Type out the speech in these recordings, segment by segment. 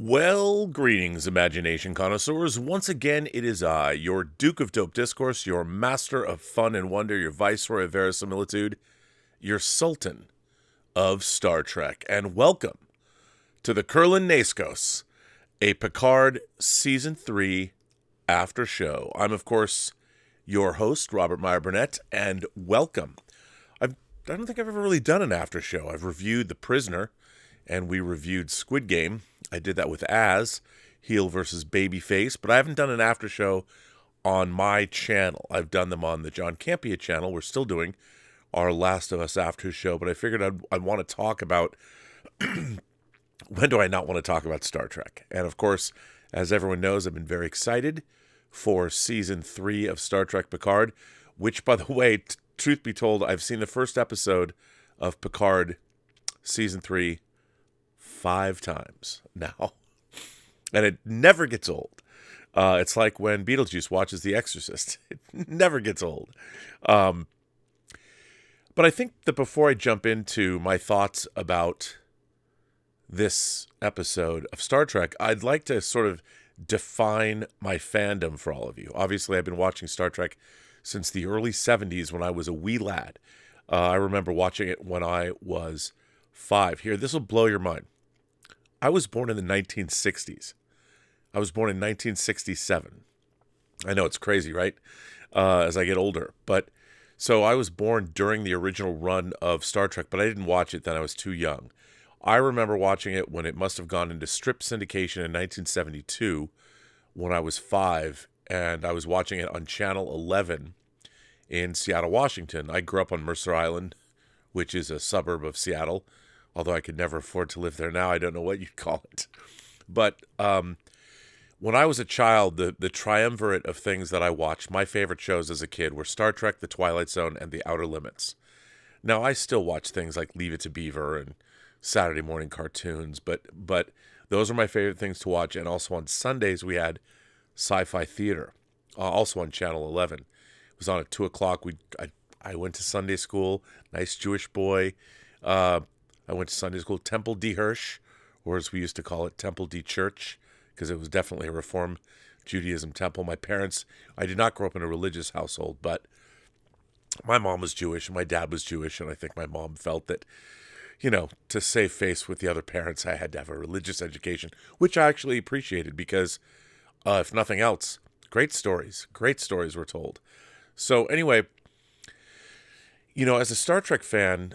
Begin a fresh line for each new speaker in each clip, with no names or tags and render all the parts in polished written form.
Well, greetings, imagination connoisseurs. Once again, it is I, your Duke of Dope Discourse, your master of fun and wonder, your viceroy of verisimilitude, your sultan of Star Trek. And welcome to the Kurlan Naiskos, a Picard Season 3 after show. I'm, of course, your host, Robert Meyer Burnett, and welcome. I don't think I've ever really done an after show. I've reviewed The Prisoner, and we reviewed Squid Game. I did that with Az, heel versus babyface, but I haven't done an after show on my channel. I've done them on the John Campea channel. We're still doing our Last of Us after show, but I figured I'd want to talk about when do I not want to talk about Star Trek? And of course, as everyone knows, I've been very excited for Season 3 of Star Trek Picard, which, by the way, truth be told, I've seen the first episode of Picard Season 3 5 times now, and it never gets old. It's like when Beetlejuice watches The Exorcist. It never gets old. But I think that before I jump into my thoughts about this episode of Star Trek, I'd like to sort of define my fandom for all of you. Obviously, I've been watching Star Trek since the early 70s when I was a wee lad. I remember watching it when I was 5. Here, this will blow your mind. I was born in the 1960s. I was born in 1967. I know it's crazy, right? As I get older. But so I was born during the original run of Star Trek, but I didn't watch it then. I was too young. I remember watching it when it must have gone into strip syndication in 1972 when I was 5, and I was watching it on Channel 11 in Seattle, Washington. I grew up on Mercer Island, which is a suburb of Seattle. Although I could never afford to live there now, I don't know what you'd call it. But when I was a child, the triumvirate of things that I watched, my favorite shows as a kid were Star Trek, The Twilight Zone, and The Outer Limits. Now, I still watch things like Leave It to Beaver and Saturday morning cartoons, but those are my favorite things to watch. And also on Sundays, we had Sci-Fi Theater, also on Channel 11. It was on at 2 o'clock. I went to Sunday school, nice Jewish boy. I went to Sunday school, Temple D. Hirsch, or as we used to call it, Temple D. Church, because it was definitely a Reform Judaism temple. My parents, I did not grow up in a religious household, but my mom was Jewish and my dad was Jewish, and I think my mom felt that, to save face with the other parents, I had to have a religious education, which I actually appreciated because, if nothing else, great stories were told. So anyway, as a Star Trek fan,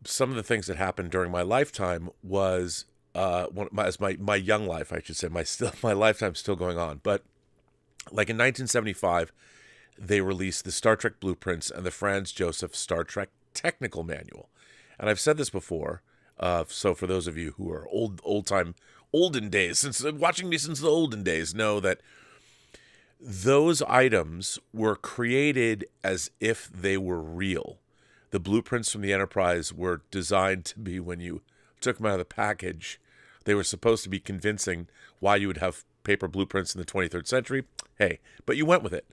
some of the things that happened during my lifetime was, my young life, I should say, my lifetime's still going on. But like in 1975, they released the Star Trek Blueprints and the Franz Joseph Star Trek Technical Manual. And I've said this before, so for those of you who are olden days, watching me since the olden days, know that those items were created as if they were real. The blueprints from the Enterprise were designed to be, when you took them out of the package, they were supposed to be convincing why you would have paper blueprints in the 23rd century. Hey, but you went with it.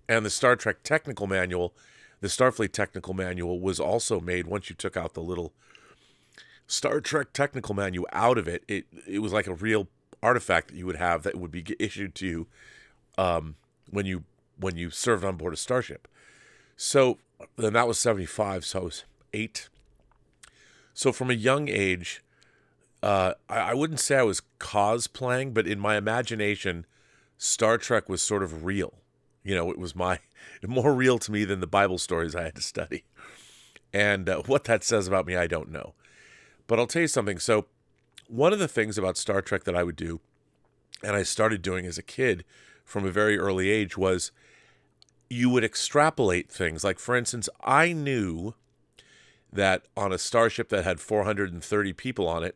And the Star Trek Technical Manual, the Starfleet Technical Manual, was also made once you took out the little Star Trek Technical Manual out of it. It was like a real artifact that you would have that would be issued to you when you served on board a starship. So then that was 75, so I was 8. So from a young age, I wouldn't say I was cosplaying, but in my imagination, Star Trek was sort of real. It was more real to me than the Bible stories I had to study. And what that says about me, I don't know. But I'll tell you something. So one of the things about Star Trek that I would do, and I started doing as a kid from a very early age, was you would extrapolate things. Like, for instance, I knew that on a starship that had 430 people on it,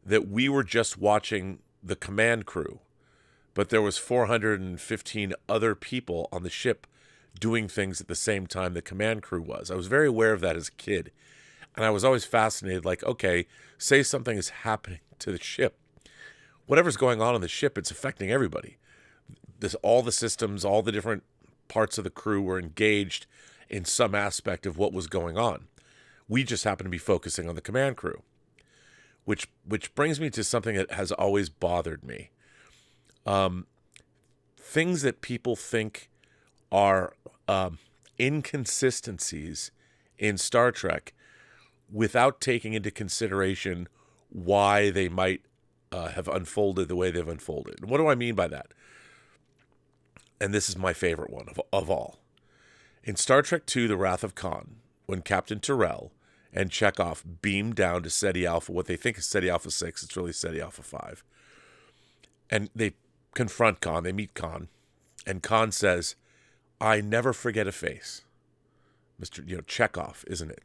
that we were just watching the command crew, but there was 415 other people on the ship doing things at the same time the command crew was. I was very aware of that as a kid, and I was always fascinated, like, okay, say something is happening to the ship. Whatever's going on the ship, it's affecting everybody. All the systems, all the different parts of the crew were engaged in some aspect of what was going on. We just happened to be focusing on the command crew. which brings me to something that has always bothered me. Things that people think are inconsistencies in Star Trek without taking into consideration why they might have unfolded the way they've unfolded. And what do I mean by that? And this is my favorite one of all. In Star Trek II, The Wrath of Khan, when Captain Tyrrell and Chekhov beam down to SETI Alpha, what they think is SETI Alpha 6, it's really SETI Alpha 5. And they confront Khan, they meet Khan, and Khan says, "I never forget a face." Mr. Chekhov, isn't it?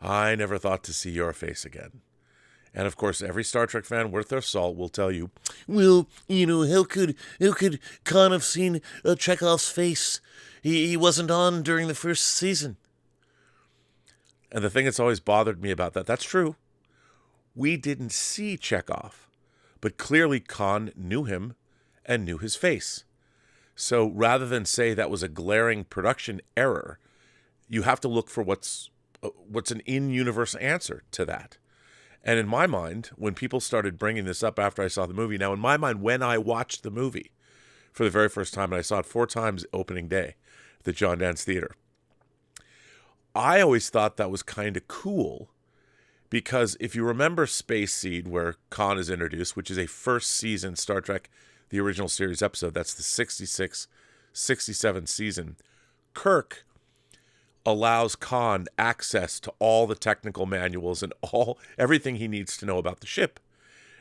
"I never thought to see your face again." And of course, every Star Trek fan worth their salt will tell you, "Well, how could Khan have seen Chekhov's face? He wasn't on during the first season." And the thing that's always bothered me about that's true. We didn't see Chekhov, but clearly Khan knew him and knew his face. So rather than say that was a glaring production error, you have to look for what's an in-universe answer to that. And in my mind, when people started bringing this up after I saw the movie, now in my mind, when I watched the movie for the very first time, and I saw it 4 times opening day at the John Dance Theater, I always thought that was kind of cool, because if you remember Space Seed, where Khan is introduced, which is a first season Star Trek, the original series episode, that's the 66-67 season, Kirk allows Khan access to all the technical manuals and everything he needs to know about the ship.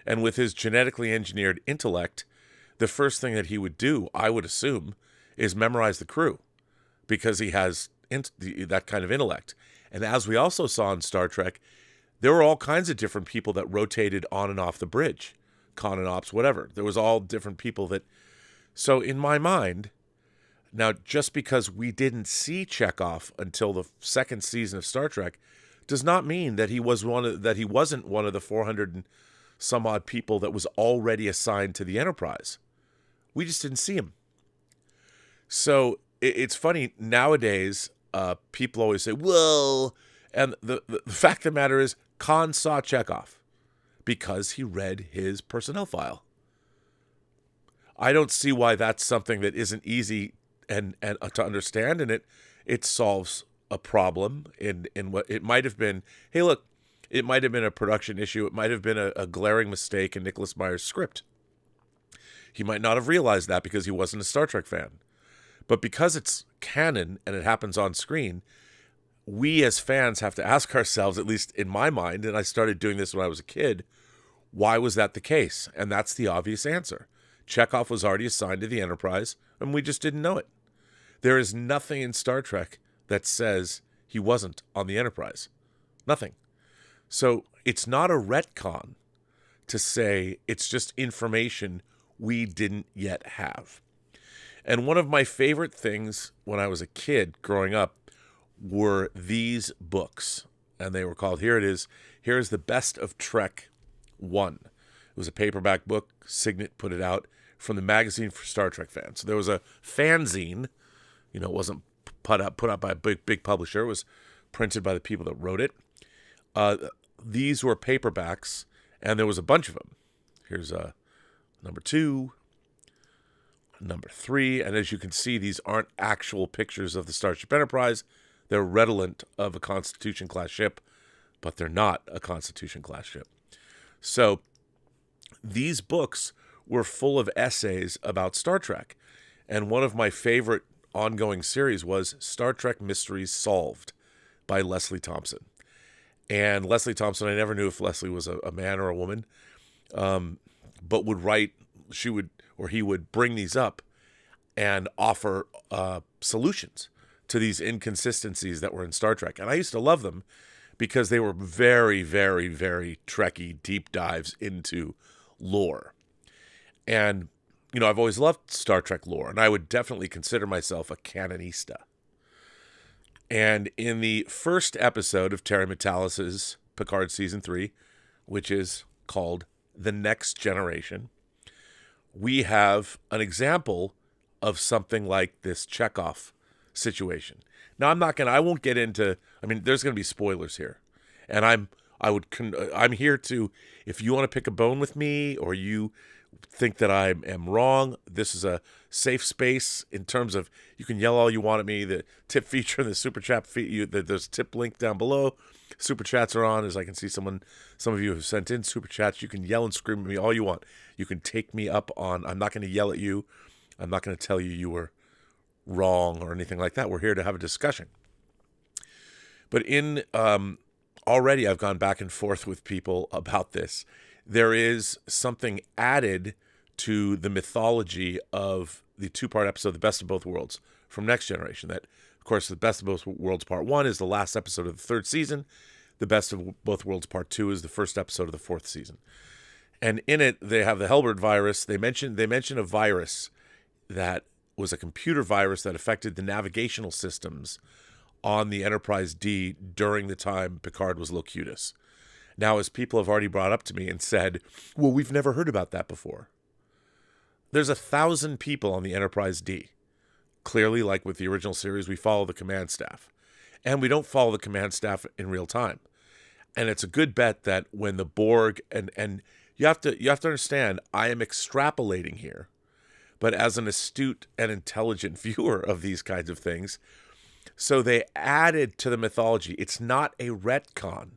And with his genetically engineered intellect, the first thing that he would do, I would assume, is memorize the crew, because he has that kind of intellect. And as we also saw in Star Trek, there were all kinds of different people that rotated on and off the bridge, con and ops, whatever. There was all different people that... So in my mind, now just because we didn't see Chekhov until the second season of Star Trek does not mean that he wasn't one of the 400 and some odd people that was already assigned to the Enterprise. We just didn't see him. So it's funny nowadays. People always say, "Well," and the fact of the matter is, Khan saw Chekhov because he read his personnel file. I don't see why that's something that isn't easy and to understand, and it solves a problem in what it might have been. Hey, look, it might have been a production issue. It might have been a glaring mistake in Nicholas Meyer's script. He might not have realized that because he wasn't a Star Trek fan. But because it's canon and it happens on screen, we as fans have to ask ourselves, at least in my mind, and I started doing this when I was a kid, why was that the case? And that's the obvious answer. Chekhov was already assigned to the Enterprise, and we just didn't know it. There is nothing in Star Trek that says he wasn't on the Enterprise. Nothing. So it's not a retcon to say it's just information we didn't yet have. And one of my favorite things when I was a kid growing up were these books. And they were called, here it is, here is the Best of Trek 1. It was a paperback book. Signet put it out from the magazine for Star Trek fans. So there was a fanzine. It wasn't put out by a big publisher. It was printed by the people that wrote it. These were paperbacks, and there was a bunch of them. Here's number 2. Number 3, and as you can see, these aren't actual pictures of the Starship Enterprise. They're redolent of a Constitution-class ship, but they're not a Constitution-class ship. So these books were full of essays about Star Trek, and one of my favorite ongoing series was Star Trek Mysteries Solved by Leslie Thompson. And Leslie Thompson, I never knew if Leslie was a man or a woman, but would write, he would bring these up and offer solutions to these inconsistencies that were in Star Trek. And I used to love them because they were very, very, very Trekky deep dives into lore. And, I've always loved Star Trek lore, and I would definitely consider myself a canonista. And in the first episode of Terry Matalas's Picard Season 3, which is called The Next Generation, we have an example of something like this Chekhov situation. Now, I won't get into, there's going to be spoilers here. And I'm I'm here to, if you want to pick a bone with me or you think that I am wrong, this is a safe space in terms of you can yell all you want at me. The tip feature and the super chat there's a tip link down below. Super chats are on, as I can see some of you have sent in super chats. You can yell and scream at me all you want. You can take me up on, I'm not going to yell at you. I'm not going to tell you you were wrong or anything like that. We're here to have a discussion. But already I've gone back and forth with people about this. There is something added to the mythology of the two-part episode, The Best of Both Worlds, from Next Generation. That, of course, The Best of Both Worlds Part 1 is the last episode of the third season. The Best of Both Worlds Part 2 is the first episode of the fourth season. And in it, they have the Hellbird virus. They mention a virus that was a computer virus that affected the navigational systems on the Enterprise D during the time Picard was Locutus. Now, as people have already brought up to me and said, well, we've never heard about that before. There's 1,000 people on the Enterprise D. Clearly, like with the original series, we follow the command staff. And we don't follow the command staff in real time. And it's a good bet that when the Borg, and you have to understand, I am extrapolating here, but as an astute and intelligent viewer of these kinds of things, so they added to the mythology. It's not a retcon.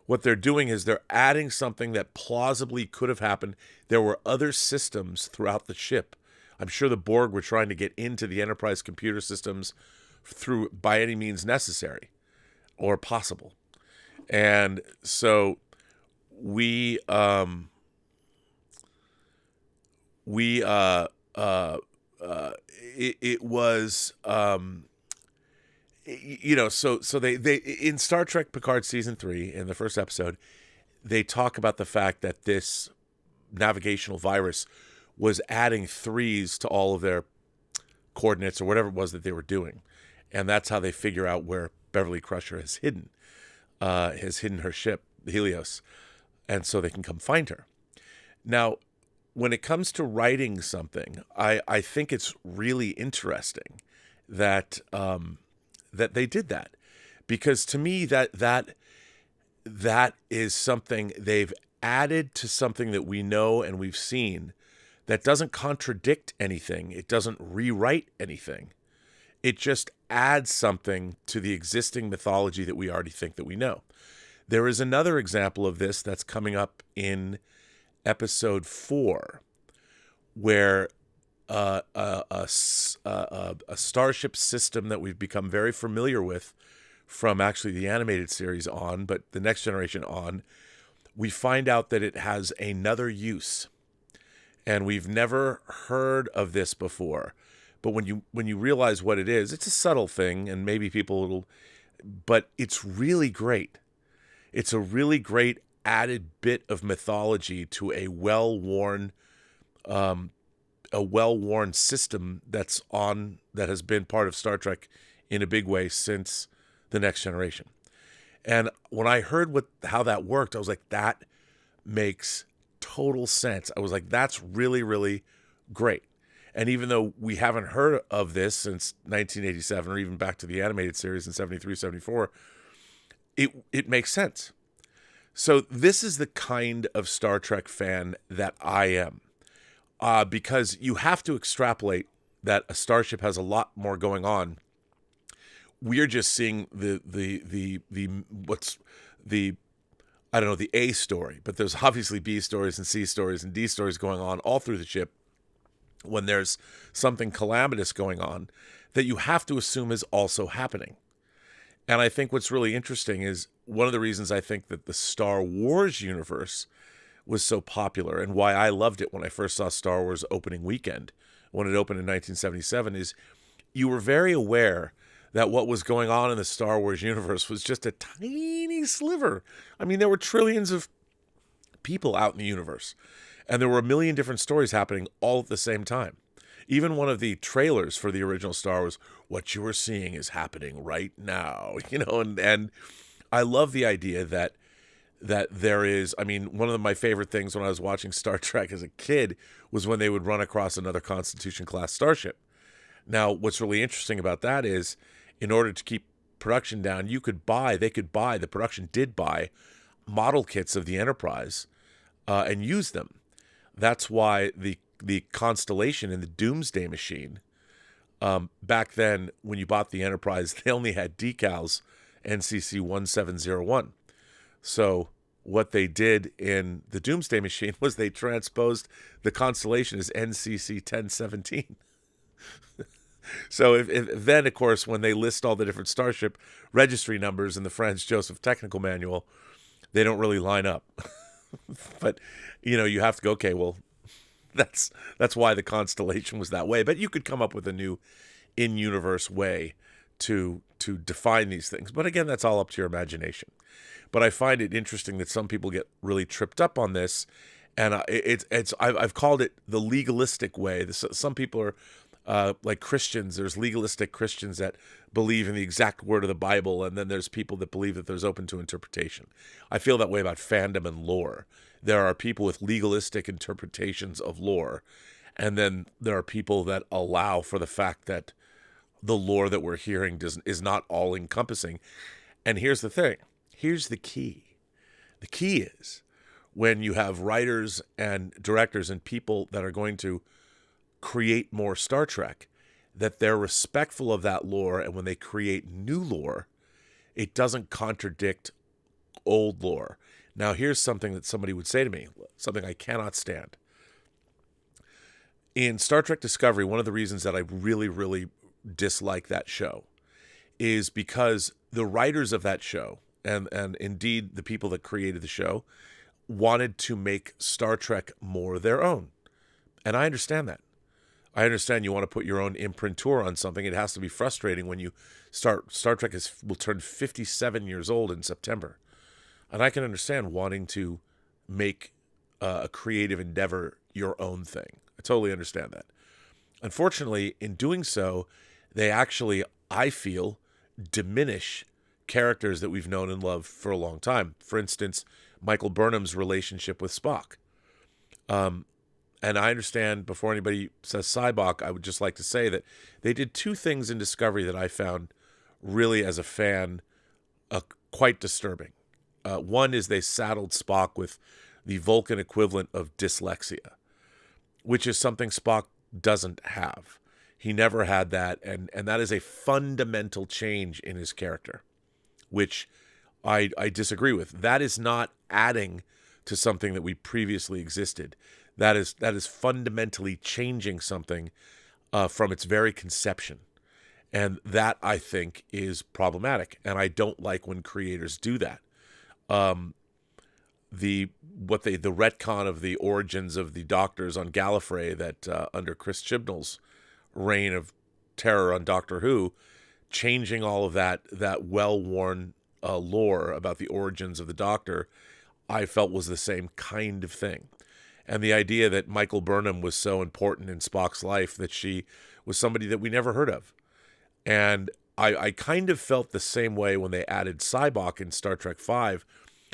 What they're doing is they're adding something that plausibly could have happened. There were other systems throughout the ship. I'm sure the Borg were trying to get into the Enterprise computer systems through by any means necessary or possible. And so it was so they in Star Trek Picard season 3 in the first episode, they talk about the fact that this navigational virus was adding 3s to all of their coordinates or whatever it was that they were doing, and that's how they figure out where Beverly Crusher has hidden her ship, the Helios, and so they can come find her. Now, when it comes to writing something, I think it's really interesting that that they did that, because to me that is something they've added to something that we know and we've seen that doesn't contradict anything. It doesn't rewrite anything. It just adds something to the existing mythology that we already think that we know. There is another example of this that's coming up in episode 4, where a starship system that we've become very familiar with from actually the animated series on, but the Next Generation on, we find out that it has another use. And we've never heard of this before. But when you realize what it is, it's a subtle thing, and maybe but it's really great. It's a really great added bit of mythology to a well-worn system that has been part of Star Trek in a big way since the Next Generation. And when I heard how that worked, I was like, that makes total sense. I was like, that's really, really great. And even though we haven't heard of this since 1987 or even back to the animated series in 73, 74, it makes sense. So this is the kind of Star Trek fan that I am. Because you have to extrapolate that a starship has a lot more going on. We're just seeing the A story, but there's obviously B stories and C stories and D stories going on all through the ship when there's something calamitous going on that you have to assume is also happening. And I think what's really interesting is one of the reasons I think that the Star Wars universe was so popular and why I loved it when I first saw Star Wars opening weekend, when it opened in 1977, is you were very aware that what was going on in the Star Wars universe was just a tiny sliver. I mean, there were trillions of people out in the universe, and there were a million different stories happening all at the same time. Even one of the trailers for the original Star Wars, what you are seeing is happening right now, and I love the idea that there is, I mean, one of my favorite things when I was watching Star Trek as a kid was when they would run across another Constitution-class starship. Now, what's really interesting about that is, in order to keep production down, the production did buy model kits of the Enterprise and use them. That's why the Constellation in the Doomsday Machine, back then when you bought the Enterprise, they only had decals NCC 1701. So what they did in the Doomsday Machine was they transposed the Constellation as NCC 1017. So if then, of course, when they list all the different starship registry numbers in the Franz Joseph Technical Manual, they don't really line up. But, you have to go, okay, well, that's why the Constellation was that way. But you could come up with a new in-universe way to define these things. But again, that's all up to your imagination. But I find it interesting that some people get really tripped up on this, and I've called it the legalistic way. Some people are like Christians. There's legalistic Christians that believe in the exact word of the Bible, and then there's people that believe that there's open to interpretation. I feel that way about fandom and lore. There are people with legalistic interpretations of lore, and then there are people that allow for the fact that the lore that we're hearing is not all-encompassing. And here's the thing. Here's the key. The key is when you have writers and directors and people that are going to create more Star Trek, that they're respectful of that lore, and when they create new lore, it doesn't contradict old lore. Now, here's something that somebody would say to me, something I cannot stand. In Star Trek Discovery, one of the reasons that I really, really dislike that show is because the writers of that show, and indeed the people that created the show, wanted to make Star Trek more their own. And I understand that. I understand you want to put your own imprimatur on something. It has to be frustrating when you start. Star Trek will turn 57 years old in September. And I can understand wanting to make a creative endeavor your own thing. I totally understand that. Unfortunately, in doing so, they actually, I feel, diminish characters that we've known and loved for a long time. For instance, Michael Burnham's relationship with Spock. And I understand, before anybody says Cybok, I would just like to say that they did two things in Discovery that I found really, as a fan, quite disturbing. One is they saddled Spock with the Vulcan equivalent of dyslexia, which is something Spock doesn't have. He never had that, and that is a fundamental change in his character, which I disagree with. That is not adding to something that we previously existed. That is fundamentally changing something from its very conception. And that, I think, is problematic. And I don't like when creators do that. The retcon of the origins of the Doctors on Gallifrey that under Chris Chibnall's reign of terror on Doctor Who, changing all of that well-worn lore about the origins of the Doctor, I felt was the same kind of thing. And the idea that Michael Burnham was so important in Spock's life that she was somebody that we never heard of. And I kind of felt the same way when they added Cybok in Star Trek V,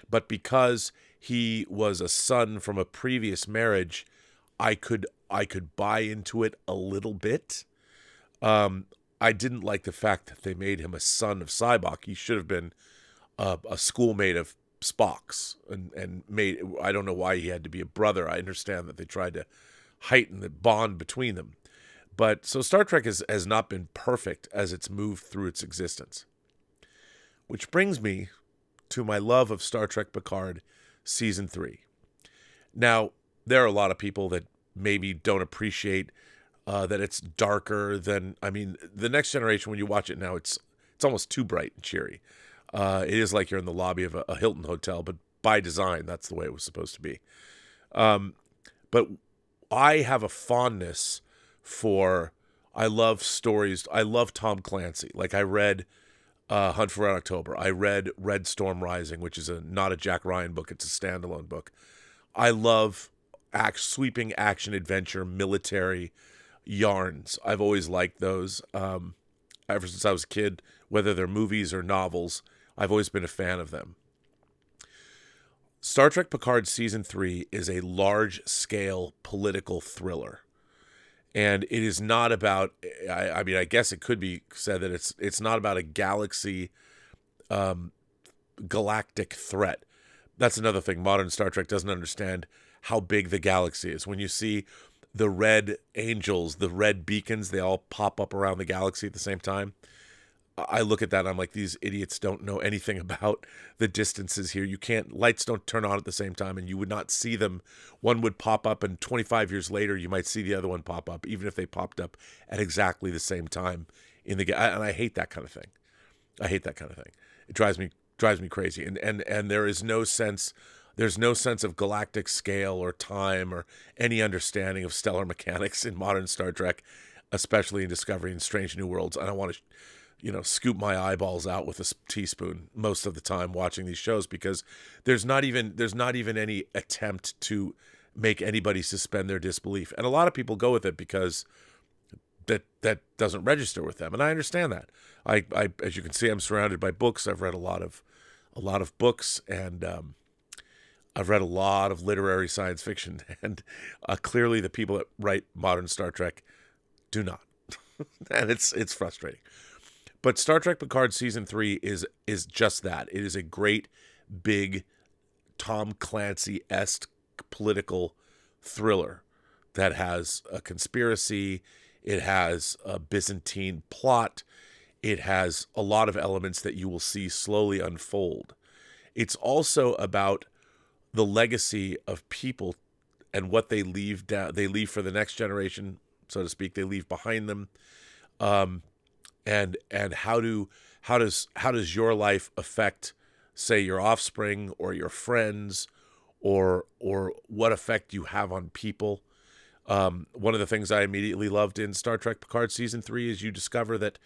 but because he was a son from a previous marriage, I could buy into it a little bit. I didn't like the fact that they made him a son of Cybok. He should have been a schoolmate of Spock's, and made. I don't know why he had to be a brother. I understand that they tried to heighten the bond between them. But so Star Trek has not been perfect as it's moved through its existence. Which brings me to my love of Star Trek Picard Season 3. Now, there are a lot of people that maybe don't appreciate that it's darker than, The Next Generation, when you watch it now, it's almost too bright and cheery. It is like you're in the lobby of a Hilton hotel, but by design, that's the way it was supposed to be. But I have a fondness for, I love stories. I love Tom Clancy. Like, I read Hunt for Red October. I read Red Storm Rising, which is not a Jack Ryan book. It's a standalone book. I love sweeping action adventure, military yarns. I've always liked those. Ever since I was a kid, whether they're movies or novels, I've always been a fan of them. Star Trek Picard Season 3 is a large-scale political thriller. And it is not about, I guess it could be said that it's not about a galactic threat, That's another thing. Modern Star Trek doesn't understand how big the galaxy is. When you see the red angels, the red beacons, they all pop up around the galaxy at the same time. I look at that and I'm like, these idiots don't know anything about the distances here. Lights don't turn on at the same time, and you would not see them. One would pop up, and 25 years later, you might see the other one pop up, even if they popped up at exactly the same time and I hate that kind of thing. I hate that kind of thing. It drives me crazy. And there's no sense of galactic scale or time or any understanding of stellar mechanics in modern Star Trek, especially in Discovery and Strange New Worlds. And I want to scoop my eyeballs out with a teaspoon most of the time watching these shows, because there's not even any attempt to make anybody suspend their disbelief. And a lot of people go with it because that doesn't register with them. And I understand that. I as you can see, I'm surrounded by books. I've read a lot of books, and I've read a lot of literary science fiction, and clearly the people that write modern Star Trek do not. And it's frustrating. But Star Trek Picard Season 3 is just that. It is a great, big, Tom Clancy-esque political thriller that has a conspiracy. It has a Byzantine plot. It has a lot of elements that you will see slowly unfold. It's also about the legacy of people and what they leave down. They leave for the next generation, so to speak. They leave behind them. And how does your life affect, say, your offspring or your friends, or what effect you have on people? One of the things I immediately loved in Star Trek Picard Season 3 is you discover that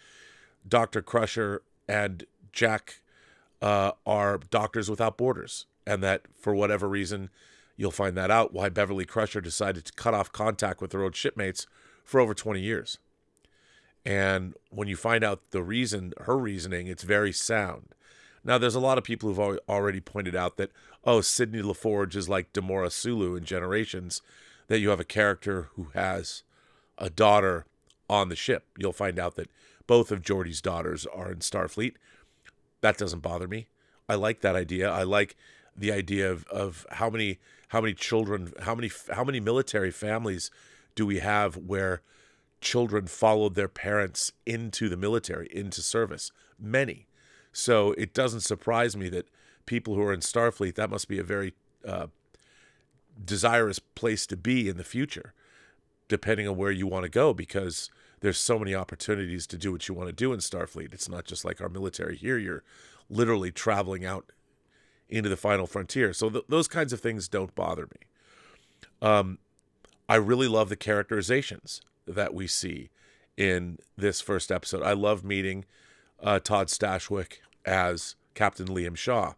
Dr. Crusher and Jack are Doctors Without Borders, and that for whatever reason, you'll find that out, why Beverly Crusher decided to cut off contact with her old shipmates for over 20 years. And when you find out her reasoning, it's very sound. Now, there's a lot of people who've already pointed out that, Sidney LaForge is like Demora Sulu in Generations, that you have a character who has a daughter on the ship. You'll find out that both of Geordi's daughters are in Starfleet. That doesn't bother me. I like that idea. I like the idea of how many children, how many military families do we have where children followed their parents into the military, into service? Many. So it doesn't surprise me that people who are in Starfleet, that must be a very desirous place to be in the future, depending on where you want to go, because there's so many opportunities to do what you want to do in Starfleet. It's not just like our military here. You're literally traveling out into the final frontier. So those kinds of things don't bother me. I really love the characterizations that we see in this first episode. I love meeting Todd Stashwick as Captain Liam Shaw.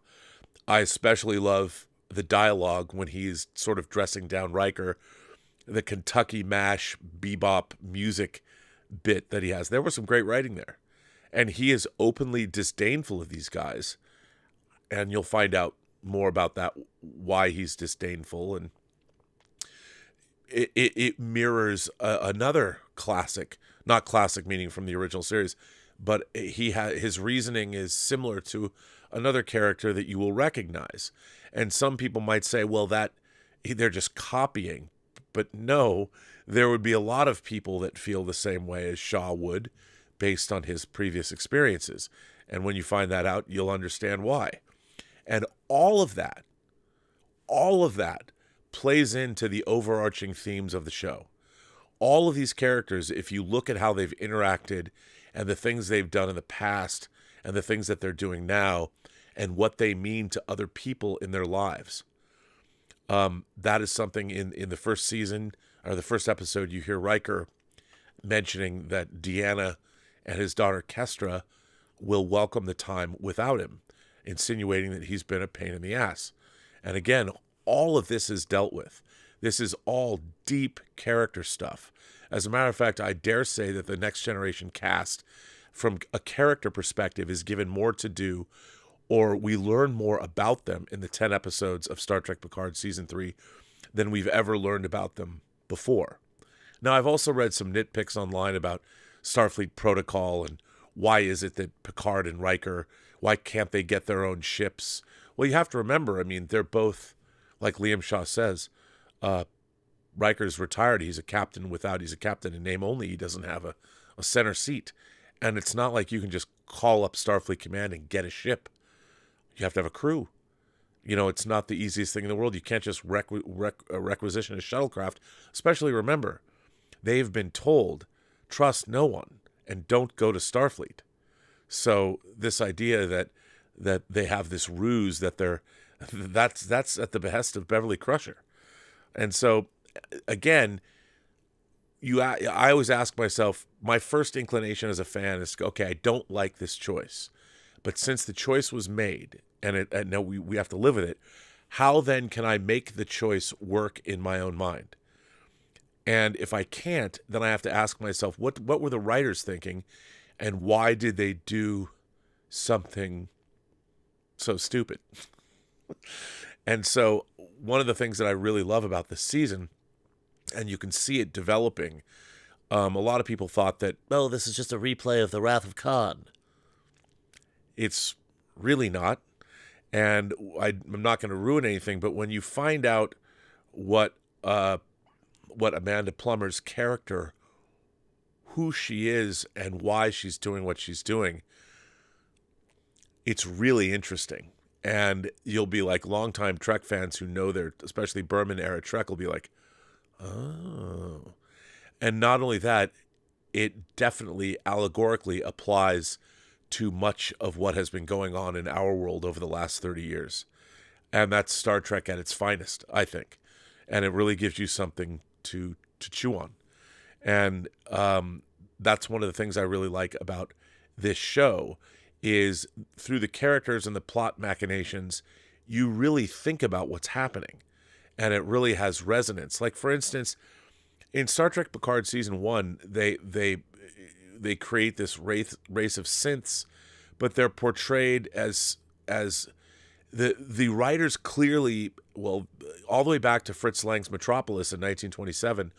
I especially love the dialogue when he's sort of dressing down Riker, the Kentucky Mash bebop music bit that he has. There was some great writing there. And he is openly disdainful of these guys. And you'll find out more about that, why he's disdainful. And it mirrors another classic, not classic meaning from the original series, but his reasoning is similar to another character that you will recognize. And some people might say, well, they're just copying. But no, there would be a lot of people that feel the same way as Shaw would, based on his previous experiences. And when you find that out, you'll understand why. And all of that plays into the overarching themes of the show. All of these characters, if you look at how they've interacted and the things they've done in the past and the things that they're doing now and what they mean to other people in their lives, that is something in the first season, or the first episode, you hear Riker mentioning that Deanna and his daughter Kestra will welcome the time without him, insinuating that he's been a pain in the ass. And again, all of this is dealt with. This is all deep character stuff. As a matter of fact, I dare say that the Next Generation cast, from a character perspective, is given more to do, or we learn more about them in the 10 episodes of Star Trek Picard Season 3 than we've ever learned about them before. Now, I've also read some nitpicks online about Starfleet protocol and why is it that Picard and Riker, why can't they get their own ships? Well, you have to remember, I mean, they're both, like Liam Shaw says, Riker's retired. He's a captain in name only. He doesn't have a center seat. And it's not like you can just call up Starfleet Command and get a ship. You have to have a crew. You know, it's not the easiest thing in the world. You can't just requisition a shuttlecraft. Especially, remember, they've been told, trust no one and don't go to Starfleet. So this idea that they have this ruse that's at the behest of Beverly Crusher. And so, again, I always ask myself, my first inclination as a fan is, okay, I don't like this choice. But since the choice was made, and now we have to live with it, how then can I make the choice work in my own mind? And if I can't, then I have to ask myself, what were the writers thinking, and why did they do something so stupid? And so one of the things that I really love about this season, and you can see it developing, a lot of people thought that, oh, this is just a replay of the Wrath of Khan. It's really not. And I'm not going to ruin anything, but when you find out what Amanda Plummer's character, who she is and why she's doing what she's doing, it's really interesting. And you'll be like, longtime Trek fans who know their, especially Berman era Trek, will be like, oh. And not only that, it definitely allegorically applies to much of what has been going on in our world over the last 30 years. And that's Star Trek at its finest, I think. And it really gives you something to chew on. And that's one of the things I really like about this show, is through the characters and the plot machinations, you really think about what's happening. And it really has resonance. Like, for instance, in Star Trek Picard Season 1, they create this race of synths, but they're portrayed as the writers clearly, well, all the way back to Fritz Lang's Metropolis in 1927,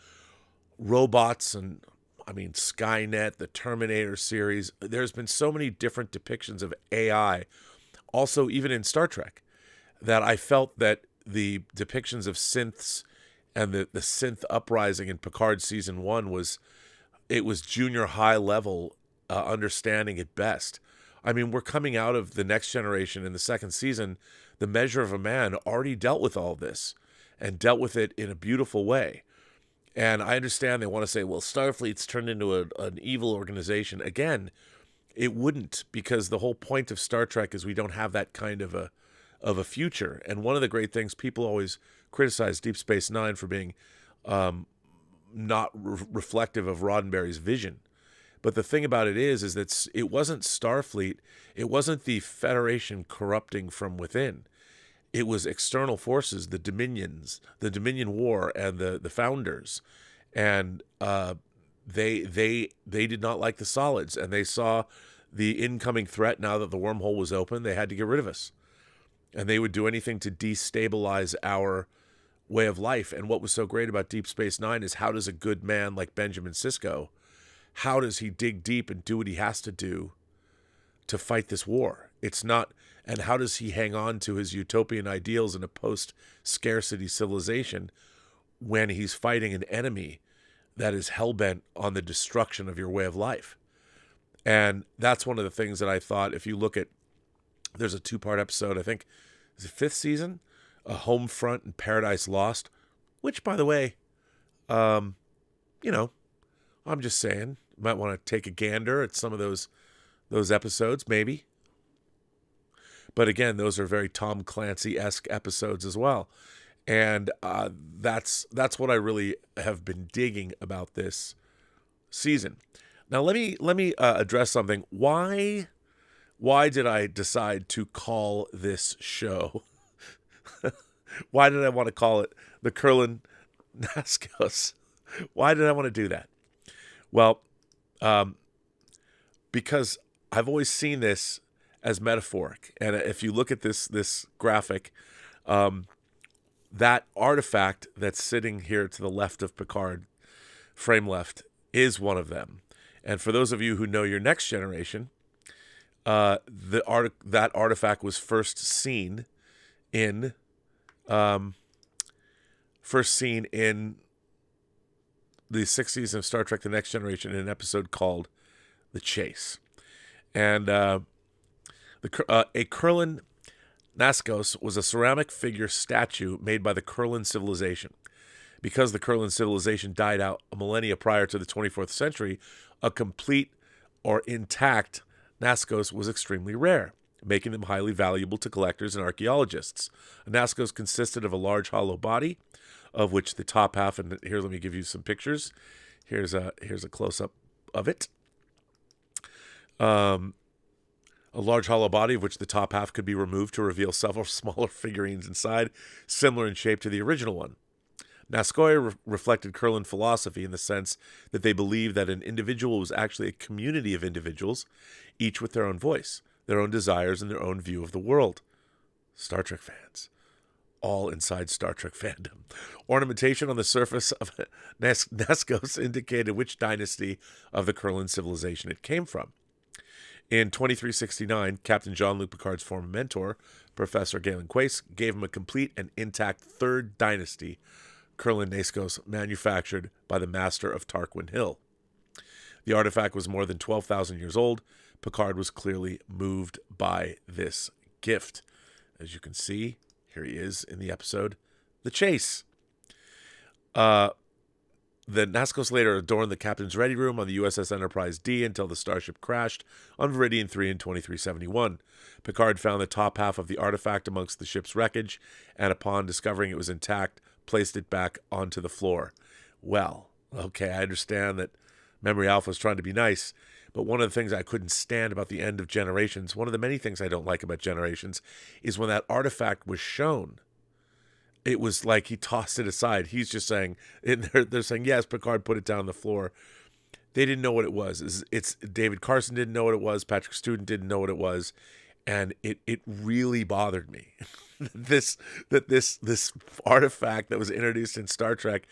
robots and, I mean, Skynet, the Terminator series, there's been so many different depictions of AI, also even in Star Trek, that I felt that the depictions of synths and the synth uprising in Picard Season 1 was junior high level understanding at best. I mean, we're coming out of the Next Generation in the second season. The Measure of a Man already dealt with all this and dealt with it in a beautiful way. And I understand they want to say, well, Starfleet's turned into an evil organization. Again, it wouldn't, because the whole point of Star Trek is we don't have that kind of a future. And one of the great things, people always criticize Deep Space Nine for being not reflective of Roddenberry's vision. But the thing about it is that it wasn't Starfleet. It wasn't the Federation corrupting from within. It was external forces, the Dominion War, and the Founders. And they did not like the solids, and they saw the incoming threat. Now that the wormhole was open, they had to get rid of us. And they would do anything to destabilize our way of life. And what was so great about Deep Space Nine is, how does a good man like Benjamin Sisko, how does he dig deep and do what he has to do to fight this war? It's not, and how does he hang on to his utopian ideals in a post-scarcity civilization when he's fighting an enemy that is hell-bent on the destruction of your way of life? And that's one of the things that I thought, if you look at, there's a 2-part episode, I think, is it 5th season? A Homefront and Paradise Lost, which, by the way, I'm just saying, you might want to take a gander at some of those episodes, maybe. But again, those are very Tom Clancy-esque episodes as well. And that's what I really have been digging about this season. Now, let me address something. Why did I decide to call this show? Why did I want to call it the Kurlan Naiskos? Why did I want to do that? Well, because I've always seen this as metaphoric. And if you look at this graphic, that artifact that's sitting here to the left of Picard, frame left, is one of them. And for those of you who know your Next Generation, that artifact was first seen in first seen in the 6th season of Star Trek The Next Generation in an episode called The Chase. And a Kurlan Naiskos was a ceramic figure statue made by the Kurlan civilization. Because the Kurlan civilization died out a millennia prior to the 24th century, a complete or intact Naiskos was extremely rare, making them highly valuable to collectors and archaeologists. A Naiskos consisted of a large hollow body, of which the top half, and here, let me give you some pictures. Here's a close-up of it. A large hollow body of which the top half could be removed to reveal several smaller figurines inside, similar in shape to the original one. Naiskos reflected Kurlan philosophy in the sense that they believed that an individual was actually a community of individuals, each with their own voice, their own desires, and their own view of the world. Star Trek fans. All inside Star Trek fandom. Ornamentation on the surface of Naiskos indicated which dynasty of the Kurlan civilization it came from. In 2369, Captain Jean-Luc Picard's former mentor, Professor Galen Quace, gave him a complete and intact third dynasty Kurlan Naiskos manufactured by the master of Tarquin Hill. The artifact was more than 12,000 years old. Picard was clearly moved by this gift. As you can see, here he is in the episode, The Chase. The Naiskos later adorned the captain's ready room on the USS Enterprise D until the starship crashed on Viridian 3 in 2371. Picard found the top half of the artifact amongst the ship's wreckage, and upon discovering it was intact, placed it back onto the floor. Well, okay, I understand that Memory Alpha is trying to be nice, but one of the things I couldn't stand about the end of Generations, one of the many things I don't like about Generations, is when that artifact was shown, it was like he tossed it aside. He's just saying, they're saying, yes, Picard put it down on the floor. They didn't know what it was. It's David Carson didn't know what it was. Patrick Stewart didn't know what it was. And it really bothered me this artifact that was introduced in Star Trek,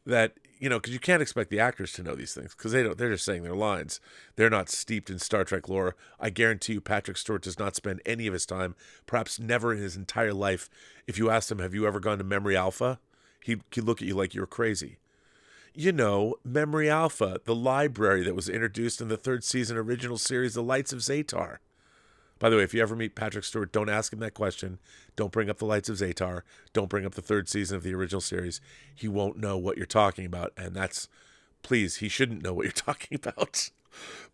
that, you know, because you can't expect the actors to know these things because they're just saying their lines. They're not steeped in Star Trek lore. I guarantee you Patrick Stewart does not spend any of his time, perhaps never in his entire life. If you asked him, have you ever gone to Memory Alpha? He'd look at you like you're crazy. You know, Memory Alpha, the library that was introduced in the 3rd season original series, The Lights of Zatar. By the way, if you ever meet Patrick Stewart, don't ask him that question. Don't bring up The Lights of Zatar. Don't bring up the 3rd season of the original series. He won't know what you're talking about. And please, he shouldn't know what you're talking about.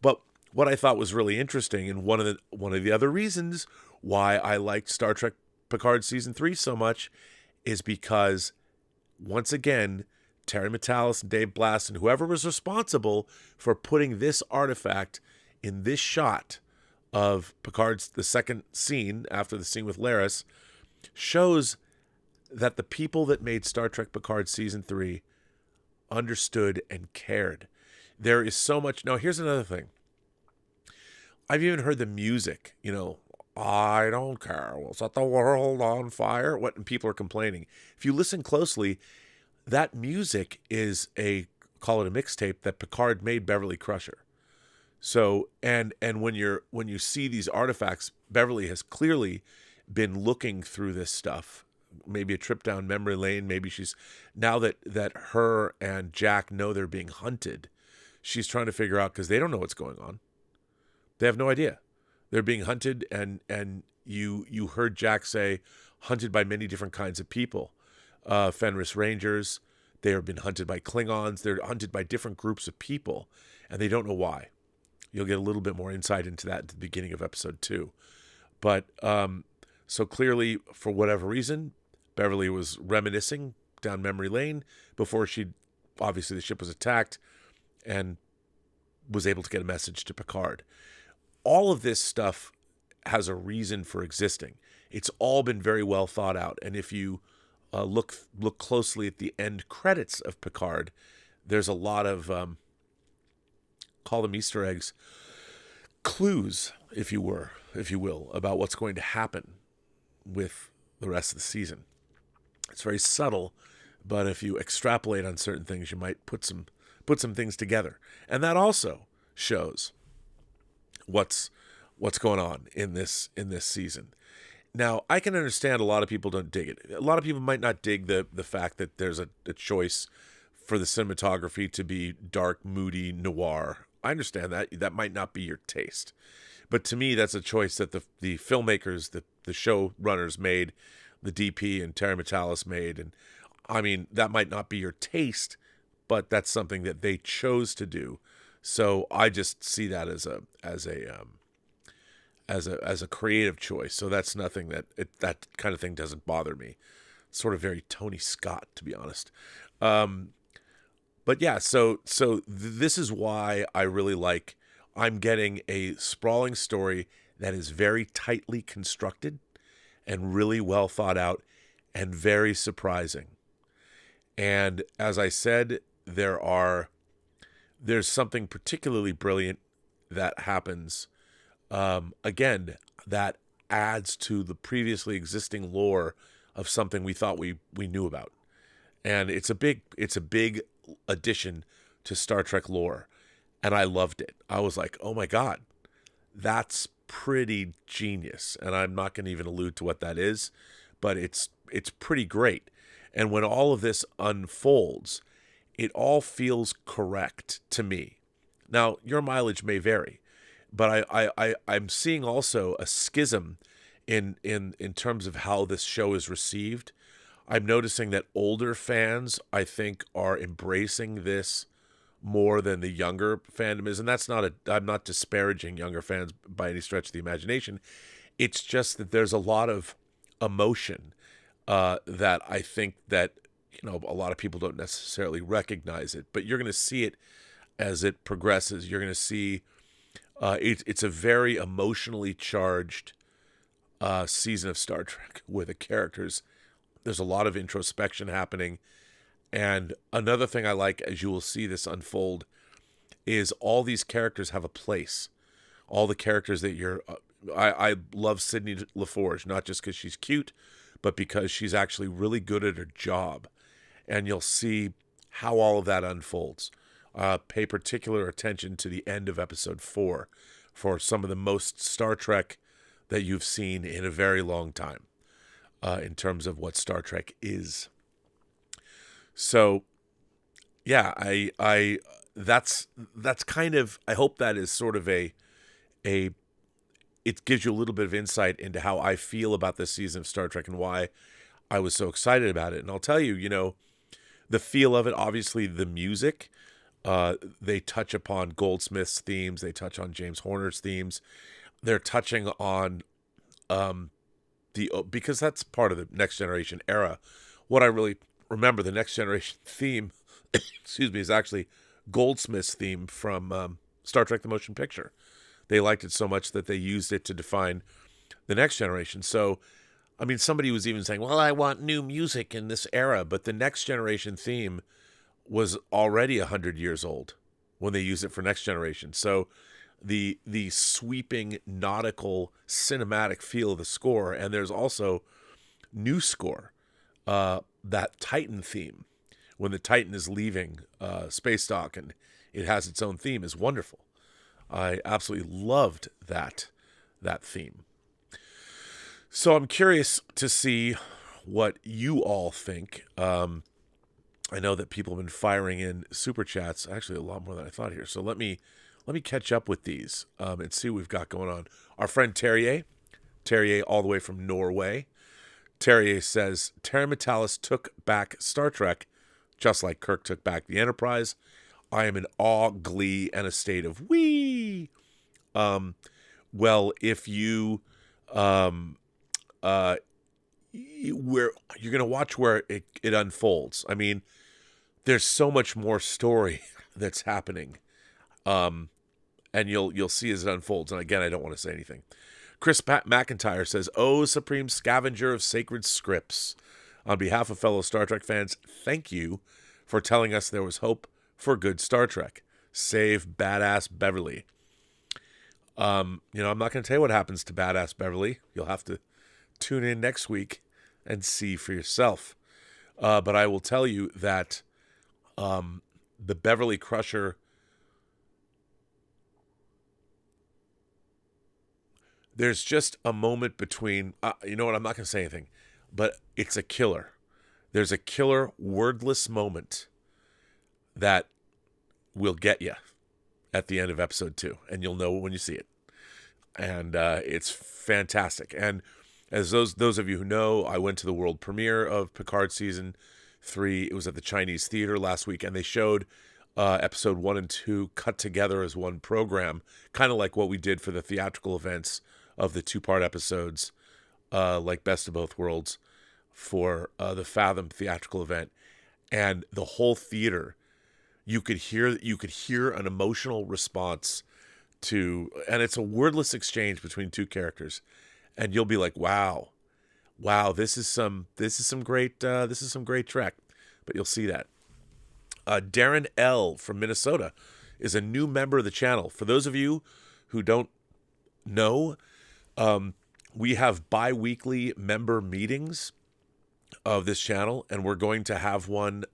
But what I thought was really interesting, and one of the other reasons why I liked Star Trek Picard Season 3 so much, is because, once again, Terry Matalas and Dave Blass and whoever was responsible for putting this artifact in this shot of Picard's, the second scene after the scene with Laris, shows that the people that made Star Trek Picard Season 3 understood and cared. There is so much. Now, here's another thing. I've even heard the music, you know, I don't care, we'll set the world on fire. What people are complaining. If you listen closely, that music is call it a mixtape that Picard made Beverly Crusher. So, and when you see these artifacts, Beverly has clearly been looking through this stuff. Maybe a trip down memory lane. Maybe she's, now that her and Jack know they're being hunted, she's trying to figure out, because they don't know what's going on. They have no idea. They're being hunted, and you heard Jack say, hunted by many different kinds of people. Fenris Rangers, they have been hunted by Klingons. They're hunted by different groups of people, and they don't know why. You'll get a little bit more insight into that at the beginning of episode 2. But so clearly, for whatever reason, Beverly was reminiscing down memory lane before obviously the ship was attacked, and was able to get a message to Picard. All of this stuff has a reason for existing. It's all been very well thought out. And if you look closely at the end credits of Picard, there's a lot of call them Easter eggs, clues, if you will, about what's going to happen with the rest of the season. It's very subtle, but if you extrapolate on certain things, you might put some things together, and that also shows what's going on in this season. Now, I can understand a lot of people don't dig it. A lot of people might not dig the fact that there's a choice for the cinematography to be dark, moody, noir. I understand that. That might not be your taste. But to me, that's a choice that the filmmakers, the showrunners made, the DP and Terry Matalas made. And I mean, that might not be your taste, but that's something that they chose to do. So I just see that as a creative choice. So that's nothing that kind of thing doesn't bother me. It's sort of very Tony Scott, to be honest. But yeah, so this is why I really like. I'm getting a sprawling story that is very tightly constructed and really well thought out and very surprising. And as I said, there's something particularly brilliant that happens. Again, that adds to the previously existing lore of something we thought we knew about. And it's a big addition to Star Trek lore. And I loved it. I was like, oh my God, that's pretty genius. And I'm not going to even allude to what that is, but it's pretty great. And when all of this unfolds, it all feels correct to me. Now, your mileage may vary, but I'm seeing also a schism in terms of how this show is received. I'm noticing that older fans, I think, are embracing this more than the younger fandom is. And I'm not disparaging younger fans by any stretch of the imagination. It's just that there's a lot of emotion that I think that, a lot of people don't necessarily recognize it, but you're going to see it as it progresses. You're going to see it's a very emotionally charged season of Star Trek where the characters, there's a lot of introspection happening. And another thing I like, as you will see this unfold, is all these characters have a place. All the characters that I love Sydney LaForge, not just because she's cute, but because she's actually really good at her job. And you'll see how all of that unfolds. Pay particular attention to the end of episode 4 for some of the most Star Trek that you've seen in a very long time in terms of what Star Trek is. So, yeah, that's kind of, I hope that is sort of it gives you a little bit of insight into how I feel about this season of Star Trek and why I was so excited about it. And I'll tell you, the feel of it, obviously the music, they touch upon Goldsmith's themes, they touch on James Horner's themes. They're touching on because that's part of the Next Generation era. What I really remember, the Next Generation theme, excuse me, is actually Goldsmith's theme from Star Trek: The Motion Picture. They liked it so much that they used it to define the Next Generation. So, I mean, somebody was even saying, well, I want new music in this era, but the Next Generation theme was already 100 years old when they used it for Next Generation. So the sweeping nautical cinematic feel of the score, and there's also new score, that Titan theme, when the Titan is leaving space dock and it has its own theme, is wonderful. I absolutely loved that theme. So I'm curious to see what you all think. I know that people have been firing in super chats, actually a lot more than I thought here. So let me catch up with these and see what we've got going on. Our friend Terrier all the way from Norway. Terrier says, Terry Matalas took back Star Trek just like Kirk took back the Enterprise. I am in awe, glee, and a state of wee. Well, if you where you're gonna watch where it unfolds. I mean, there's so much more story that's happening, and you'll see as it unfolds. And again, I don't want to say anything. Chris McIntyre says, "Oh, supreme scavenger of sacred scripts. On behalf of fellow Star Trek fans, thank you for telling us there was hope for good Star Trek. Save Badass Beverly." I'm not going to tell you what happens to Badass Beverly. You'll have to tune in next week and see for yourself. But I will tell you that the Beverly Crusher, there's just a moment between, you know what, I'm not going to say anything, but it's a killer. There's a killer wordless moment that will get you at the end of episode 2, and you'll know it when you see it. And it's fantastic. And as those of you who know, I went to the world premiere of Picard season 3. It was at the Chinese Theater last week, and they showed episode 1 and 2 cut together as one program, kind of like what we did for the theatrical events of the 2-part episodes, like Best of Both Worlds for the Fathom theatrical event. And the whole theater, you could hear an emotional response to, and it's a wordless exchange between two characters, and you'll be like, wow, this is some great Trek. But you'll see that. Darren L. from Minnesota is a new member of the channel. For those of you who don't know, we have bi-weekly member meetings of this channel, and we're going to have one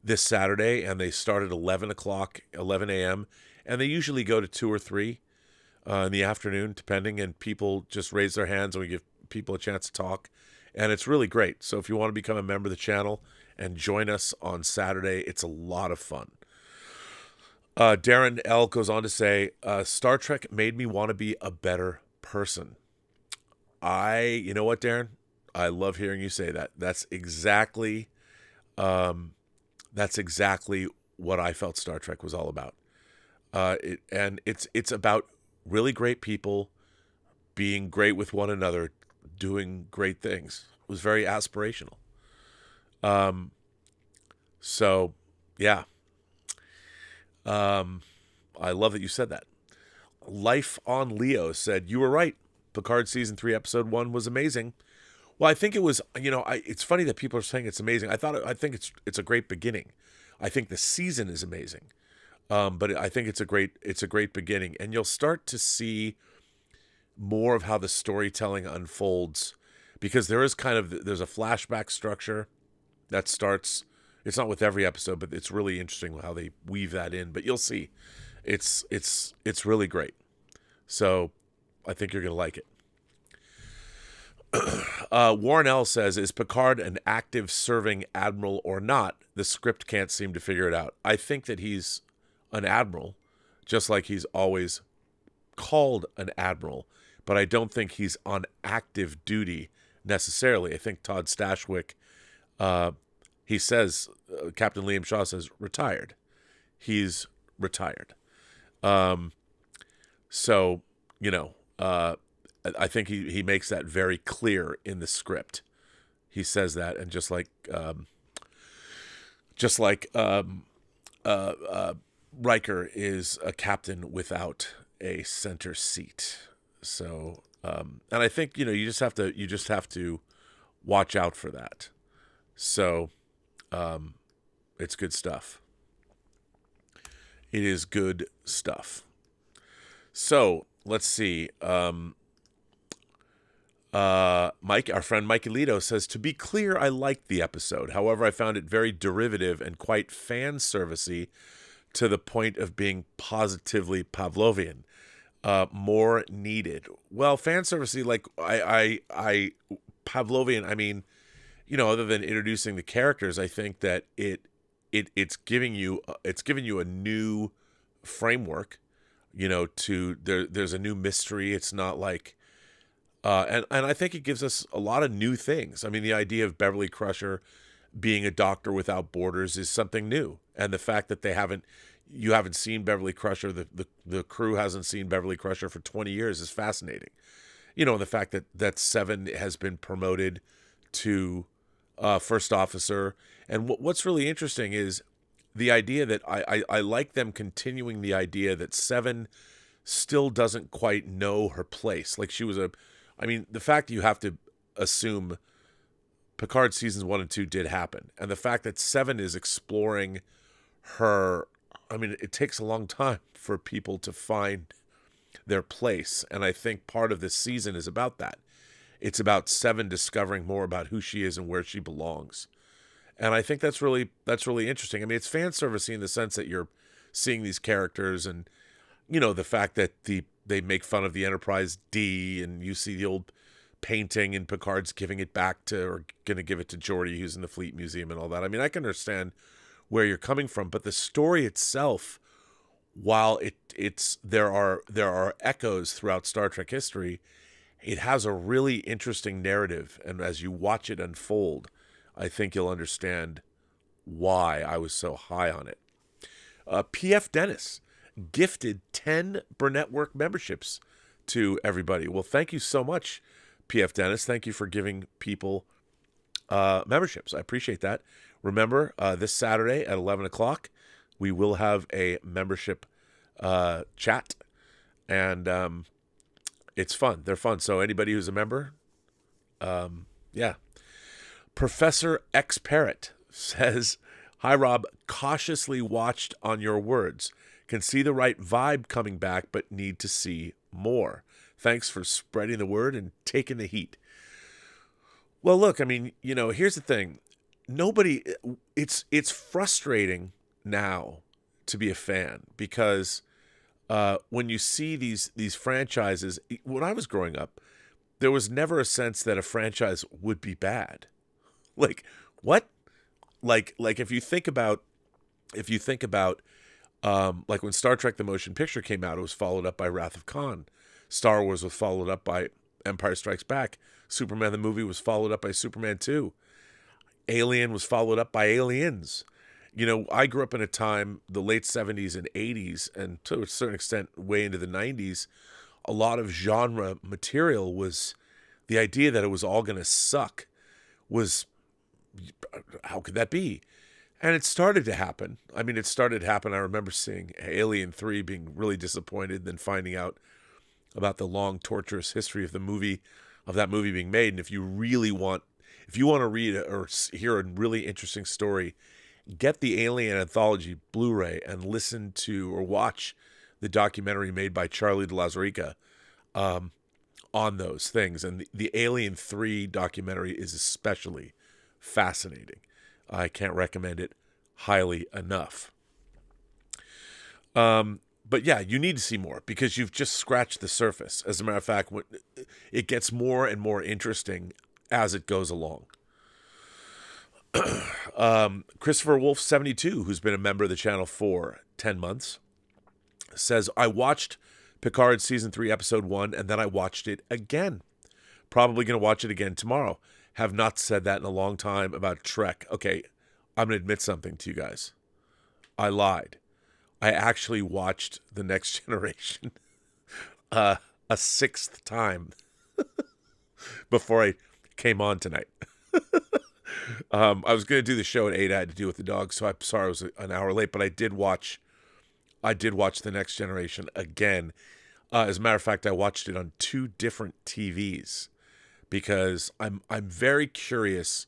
this Saturday, and they start at 11 a.m., and they usually go to 2 or 3 in the afternoon, depending, and people just raise their hands, and we give people a chance to talk, and it's really great. So if you want to become a member of the channel and join us on Saturday, it's a lot of fun. Darren L. goes on to say, Star Trek made me want to be a better person. You know what, Darren? I love hearing you say that. That's exactly what I felt Star Trek was all about. It's about really great people being great with one another, doing great things. It was very aspirational. So yeah. I love that you said that. Life on Leo said, you were right. Picard season 3 episode 1 was amazing. Well, I think it was, it's funny that people are saying it's amazing. I think it's a great beginning. I think the season is amazing. But I think it's a great beginning, and you'll start to see more of how the storytelling unfolds, because there's a flashback structure that starts. It's not with every episode, but it's really interesting how they weave that in. But you'll see, it's really great. So I think you're gonna like it. Warren L. says, is Picard an active serving admiral or not? The script can't seem to figure it out. I think that he's an admiral, just like he's always called an admiral, but I don't think he's on active duty necessarily. I think Todd Stashwick, he says, Captain Liam Shaw says, retired. He's retired. So, I think he makes that very clear in the script. He says that, and just like Riker is a captain without a center seat. So, and I think you just have to watch out for that. So, it's good stuff. It is good stuff. So let's see. Mike, our friend Mike Alito says, to be clear, I liked the episode. However, I found it very derivative and quite fan servicey to the point of being positively Pavlovian. More needed. Well, fan servicey, like I Pavlovian, I mean, other than introducing the characters, I think that it's giving you a new framework, there's a new mystery. It's not like, and I think it gives us a lot of new things. I mean, the idea of Beverly Crusher being a doctor without borders is something new. And the fact that you haven't seen Beverly Crusher, the crew hasn't seen Beverly Crusher for 20 years is fascinating. And the fact that Seven has been promoted to first officer. And what's really interesting is the idea that I like them continuing the idea that Seven still doesn't quite know her place. Like the fact that you have to assume Picard seasons 1 and 2 did happen. And the fact that Seven is exploring her, it takes a long time for people to find their place. And I think part of this season is about that. It's about Seven discovering more about who she is and where she belongs. And I think that's really interesting. It's fan servicey in the sense that you're seeing these characters and, the fact that the they make fun of the Enterprise D, and you see the old painting, and Picard's giving it back to, or going to give it to Geordi, who's in the Fleet Museum and all that. I mean, I can understand where you're coming from, but the story itself, while there are echoes throughout Star Trek history, it has a really interesting narrative, and as you watch it unfold, I think you'll understand why I was so high on it. P.F. Dennis gifted 10 Burnett Work memberships to everybody. Well, thank you so much, P.F. Dennis. Thank you for giving people memberships. I appreciate that. Remember, this Saturday at 11 o'clock, we will have a membership chat, and it's fun. They're fun. So anybody who's a member, yeah. Professor X Parrot says, "Hi, Rob. Cautiously watched on your words. Can see the right vibe coming back, but need to see more. Thanks for spreading the word and taking the heat." Well, look, I mean, here's the thing. It's frustrating now to be a fan, because when you see these franchises, when I was growing up, there was never a sense that a franchise would be bad. Like, what? Like if you think about like when Star Trek the Motion Picture came out, it was followed up by Wrath of Khan. Star Wars was followed up by Empire Strikes Back. Superman the movie was followed up by Superman 2. Alien was followed up by Aliens. I grew up in a time, the late 70s and 80s, and to a certain extent way into the 90s, a lot of genre material was, the idea that it was all going to suck was, how could that be? And it started to happen. I remember seeing Alien 3, being really disappointed, then finding out about the long, torturous history of that movie being made. And if you want to read or hear a really interesting story, get the Alien Anthology Blu-ray and listen to or watch the documentary made by Charlie de Lauzirika on those things. And the Alien 3 documentary is especially fascinating. I can't recommend it highly enough. But yeah, you need to see more, because you've just scratched the surface. As a matter of fact, it gets more and more interesting as it goes along. Christopher Wolf 72, who's been a member of the channel for 10 months, says, "I watched Picard season 3 episode 1, and then I watched it again. Probably going to watch it again tomorrow. Have not said that in a long time about Trek." Okay, I'm going to admit something to you guys. I lied. I actually watched The Next Generation a 6th time before I came on tonight. I was going to do the show at 8. I had to do with the dog, so I'm sorry I was an hour late, but I did watch The Next Generation again. As a matter of fact, I watched it on 2 different TVs, because I'm very curious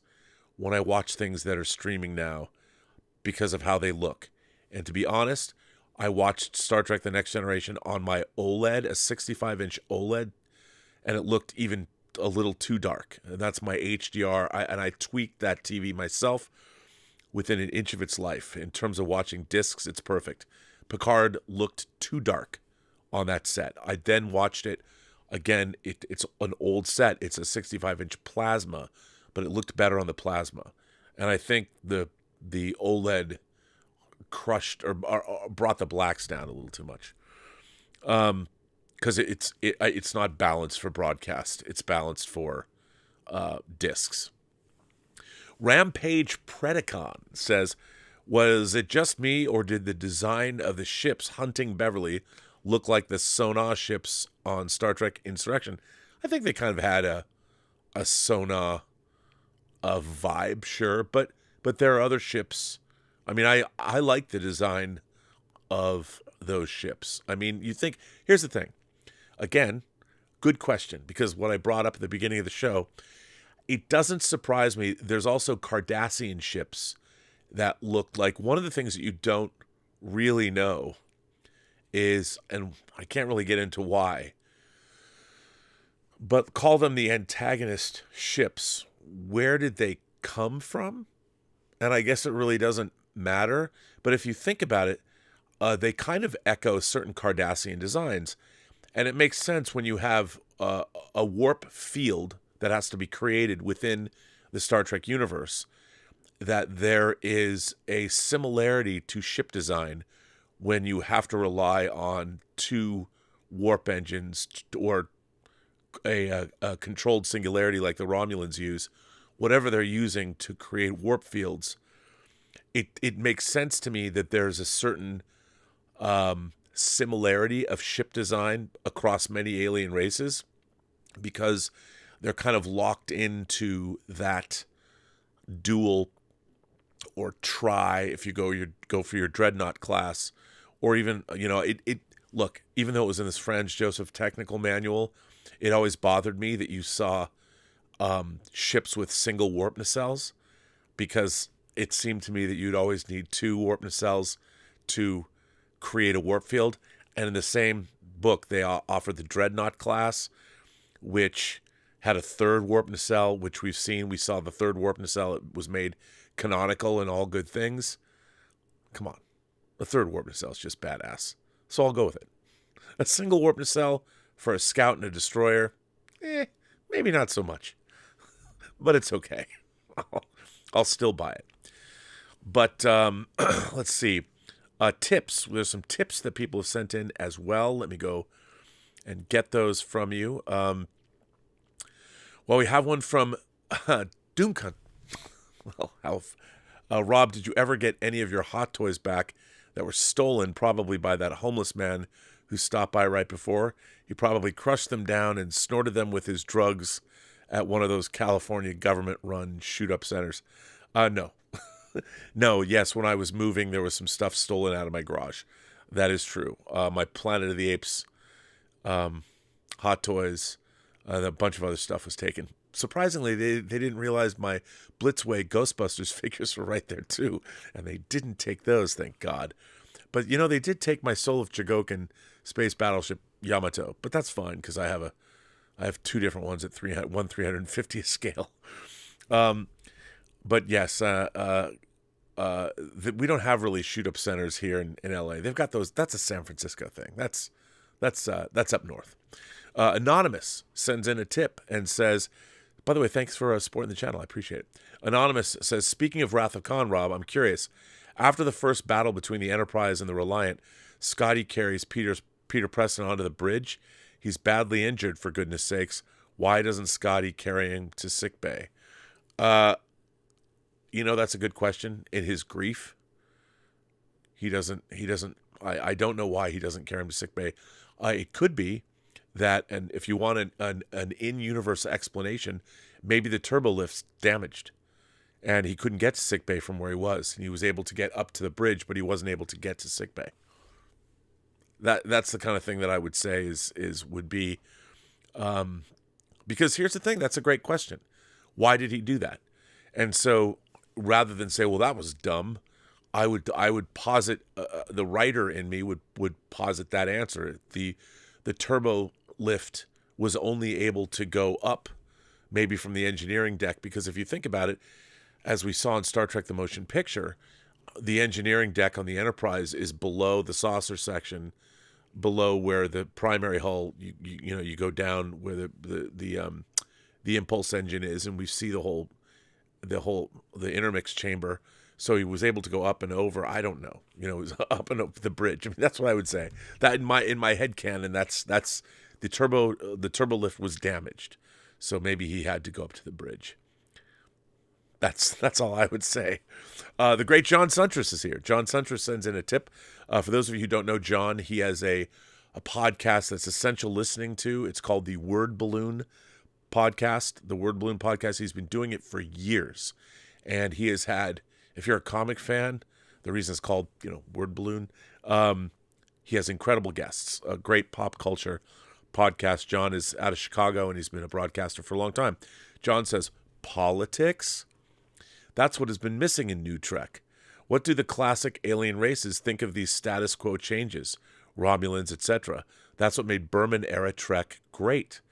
when I watch things that are streaming now because of how they look. And to be honest, I watched Star Trek The Next Generation on my OLED, a 65-inch OLED, and it looked even a little too dark. And that's my HDR, and I tweaked that TV myself within an inch of its life. In terms of watching discs, it's perfect. Picard looked too dark on that set. I then watched it again. It's an old set. It's a 65-inch plasma, but it looked better on the plasma. And I think the OLED crushed or brought the blacks down a little too much, because it's not balanced for broadcast. It's balanced for discs. Rampage Predacon says, "Was it just me, or did the design of the ships hunting Beverly look like the Son'a ships on Star Trek Insurrection?" I think they kind of had a Son'a vibe, sure, but there are other ships. I mean, I like the design of those ships. I mean, here's the thing. Again, good question, because what I brought up at the beginning of the show, it doesn't surprise me. There's also Cardassian ships that look like, one of the things that you don't really know is, and I can't really get into why, but call them the antagonist ships. Where did they come from? And I guess it really doesn't matter. But if you think about it, they kind of echo certain Cardassian designs. And it makes sense when you have a warp field that has to be created within the Star Trek universe, that there is a similarity to ship design when you have to rely on two warp engines or a controlled singularity like the Romulans use, whatever they're using to create warp fields. It makes sense to me that there's a certain similarity of ship design across many alien races, because they're kind of locked into that dual or try, if you go for your dreadnought class, or even, it look, even though it was in this Franz Joseph technical manual, it always bothered me that you saw ships with single warp nacelles, because it seemed to me that you'd always need two warp nacelles to create a warp field. And in the same book, they offered the dreadnought class, which had a third warp nacelle, which we saw the third warp nacelle. It was made canonical and all good things. Come on. The third warp nacelle is just badass. So I'll go with it. A single warp nacelle for a scout and a destroyer, maybe not so much. But it's okay. I'll still buy it. But let's see. Tips. There's some tips that people have sent in as well. Let me go and get those from you. Well, we have one from Doomcon. Well, Rob, did you ever get any of your hot toys back that were stolen, probably by that homeless man who stopped by right before? He probably crushed them down and snorted them with his drugs at one of those California government-run shoot-up centers. No. No, yes, when I was moving, there was some stuff stolen out of my garage. That is true. My Planet of the Apes hot toys, a bunch of other stuff was taken. Surprisingly, they didn't realize my Blitzway Ghostbusters figures were right there, too. And they didn't take those, thank God. But, they did take my Soul of Chogokin space battleship Yamato. But that's fine, because I have two different ones at 350th scale. But yes, we don't have really shoot-up centers here in LA. They've got those. That's a San Francisco thing. That's up north. Anonymous sends in a tip and says, by the way, thanks for supporting the channel. I appreciate it. Anonymous says, speaking of Wrath of Khan, Rob, I'm curious. After the first battle between the Enterprise and the Reliant, Scotty carries Peter Preston onto the bridge. He's badly injured, for goodness sakes. Why doesn't Scotty carry him to sickbay? That's a good question. In his grief, he doesn't, I don't know why he doesn't carry him to sickbay. It could be that, and if you want an in-universe explanation, maybe the turbo lift's damaged and he couldn't get to sickbay from where he was. And he was able to get up to the bridge, but he wasn't able to get to sickbay. That's the kind of thing that I would say would be, because here's the thing, that's a great question. Why did he do that? And so rather than say, well, that was dumb, I would posit, the writer in me would posit that answer. The turbo lift was only able to go up maybe from the engineering deck, because if you think about it, as we saw in Star Trek the Motion Picture, the engineering deck on the Enterprise is below the saucer section, below where the primary hull, you go down where the impulse engine is, and we see the intermix chamber. So he was able to go up and over. I don't know. It was up and over the bridge. I mean, that's what I would say. That in my head canon, that's the turbo lift was damaged. So maybe he had to go up to the bridge. That's all I would say. The great John Suntress is here. John Suntress sends in a tip. For those of you who don't know John, he has a podcast that's essential listening to. It's called the Word Balloon podcast. The Word Balloon podcast. He's been doing it for years. And he has had, if you're a comic fan, the reason it's called, Word Balloon, he has incredible guests, a great pop culture podcast. John is out of Chicago, and he's been a broadcaster for a long time. John says, politics? That's what has been missing in New Trek. What do the classic alien races think of these status quo changes? Romulans, etc. That's what made Berman-era Trek great.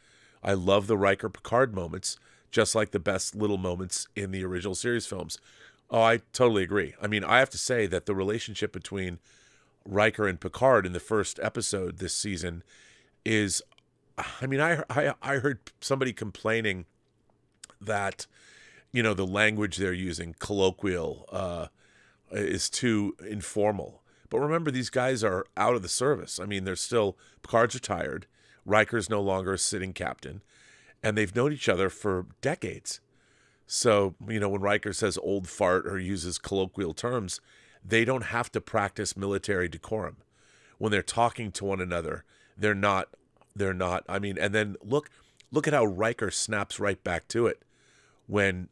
I love the Riker Picard moments, just like the best little moments in the original series films. Oh, I totally agree. I mean, I have to say that the relationship between Riker and Picard in the first episode this season is, I mean, I heard somebody complaining that, the language they're using, colloquial, is too informal. But remember, these guys are out of the service. I mean, Picard's retired, Riker's no longer a sitting captain, and they've known each other for decades. So, when Riker says old fart or uses colloquial terms, they don't have to practice military decorum. When they're talking to one another, they're not, I mean, and then look at how Riker snaps right back to it when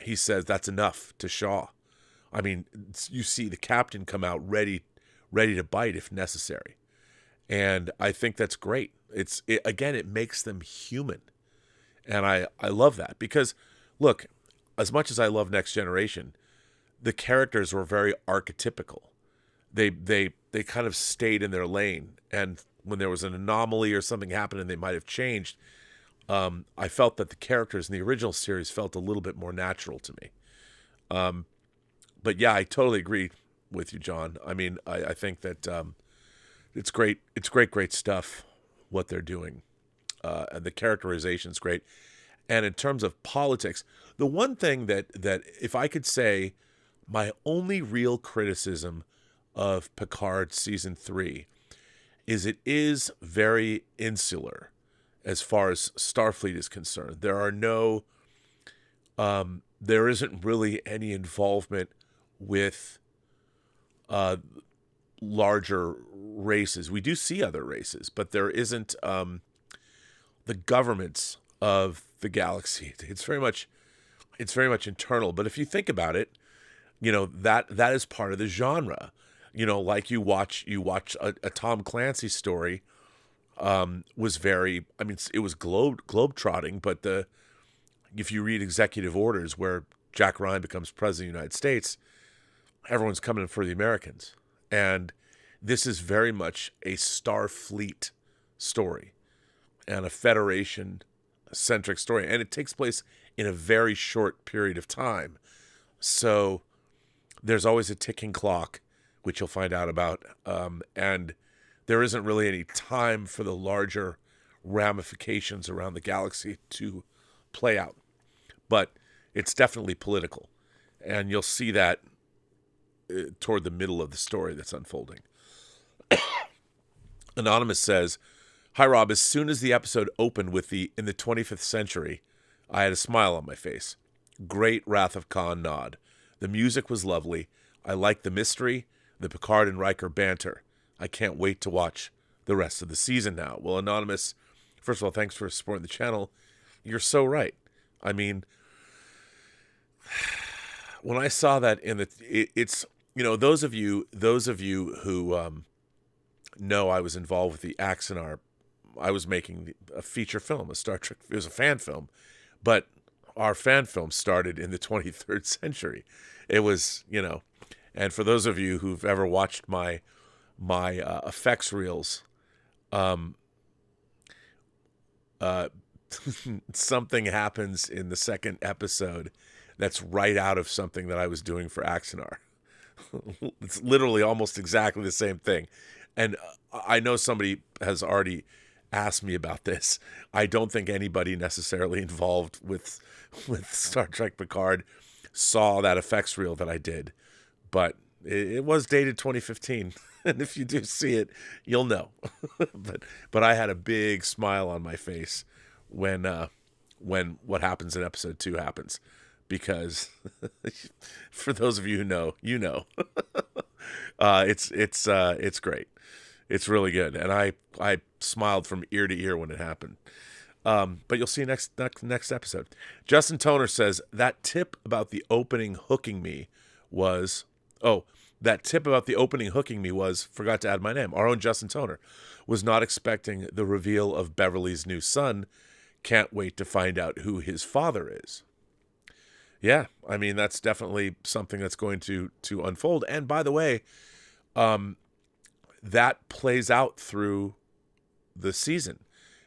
he says that's enough to Shaw. I mean, you see the captain come out ready to bite if necessary. And I think that's great. Again, it makes them human. And I love that because, look, as much as I love Next Generation, the characters were very archetypical. They kind of stayed in their lane. And when there was an anomaly or something happened and they might have changed, I felt that the characters in the original series felt a little bit more natural to me. But yeah, I totally agree with you, John. I mean, I think that it's great. It's great stuff, what they're doing. And the characterization's great. And in terms of politics, the one thing that if I could say my only real criticism of Picard season 3 is it is very insular as far as Starfleet is concerned. There isn't really any involvement with larger races. We do see other races, but there isn't the governments of the galaxy. It's very much internal. But if you think about it, that is part of the genre. Like you watch a Tom Clancy story, was very, I mean, it was globe-trotting, but if you read executive orders where Jack Ryan becomes president of the United States, everyone's coming for the Americans. And this is very much a Starfleet story and a Federation-centric story. And it takes place in a very short period of time. So there's always a ticking clock, which you'll find out about. And there isn't really any time for the larger ramifications around the galaxy to play out. But it's definitely political. And you'll see that toward the middle of the story that's unfolding. Anonymous says, "Hi, Rob. As soon as the episode opened with in the 25th century, I had a smile on my face. Great Wrath of Khan nod. The music was lovely. I liked the mystery, the Picard and Riker banter. I can't wait to watch the rest of the season now." Well, Anonymous, first of all, thanks for supporting the channel. You're so right. I mean, when I saw that it's those of you who know I was involved with the Axanar, I was making a feature film, a Star Trek. It was a fan film, but our fan film started in the 23rd century. It was, and for those of you who've ever watched my effects reels, something happens in the second episode that's right out of something that I was doing for Axanar. It's literally almost exactly the same thing. And I know somebody has already asked me about this. I don't think anybody necessarily involved with Star Trek Picard saw that effects reel that I did, but it was dated 2015. And if you do see it, you'll know. but I had a big smile on my face when what happens in episode 2 happens, because for those of you who know, it's great. It's really good, and I smiled from ear to ear when it happened. But you'll see next episode. Justin Toner says that tip about the opening hooking me was forgot to add my name. Our own Justin Toner was not expecting the reveal of Beverly's new son. Can't wait to find out who his father is. Yeah, I mean, that's definitely something that's going to unfold. And by the way, that plays out through the season,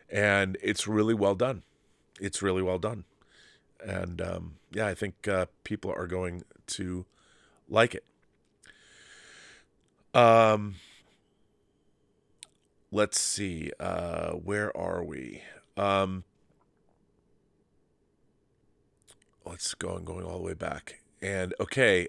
and it's really well done. It's really well done. And I think people are going to like it. let's see. Where are we? Um, let's go. I'm going all the way back. And okay.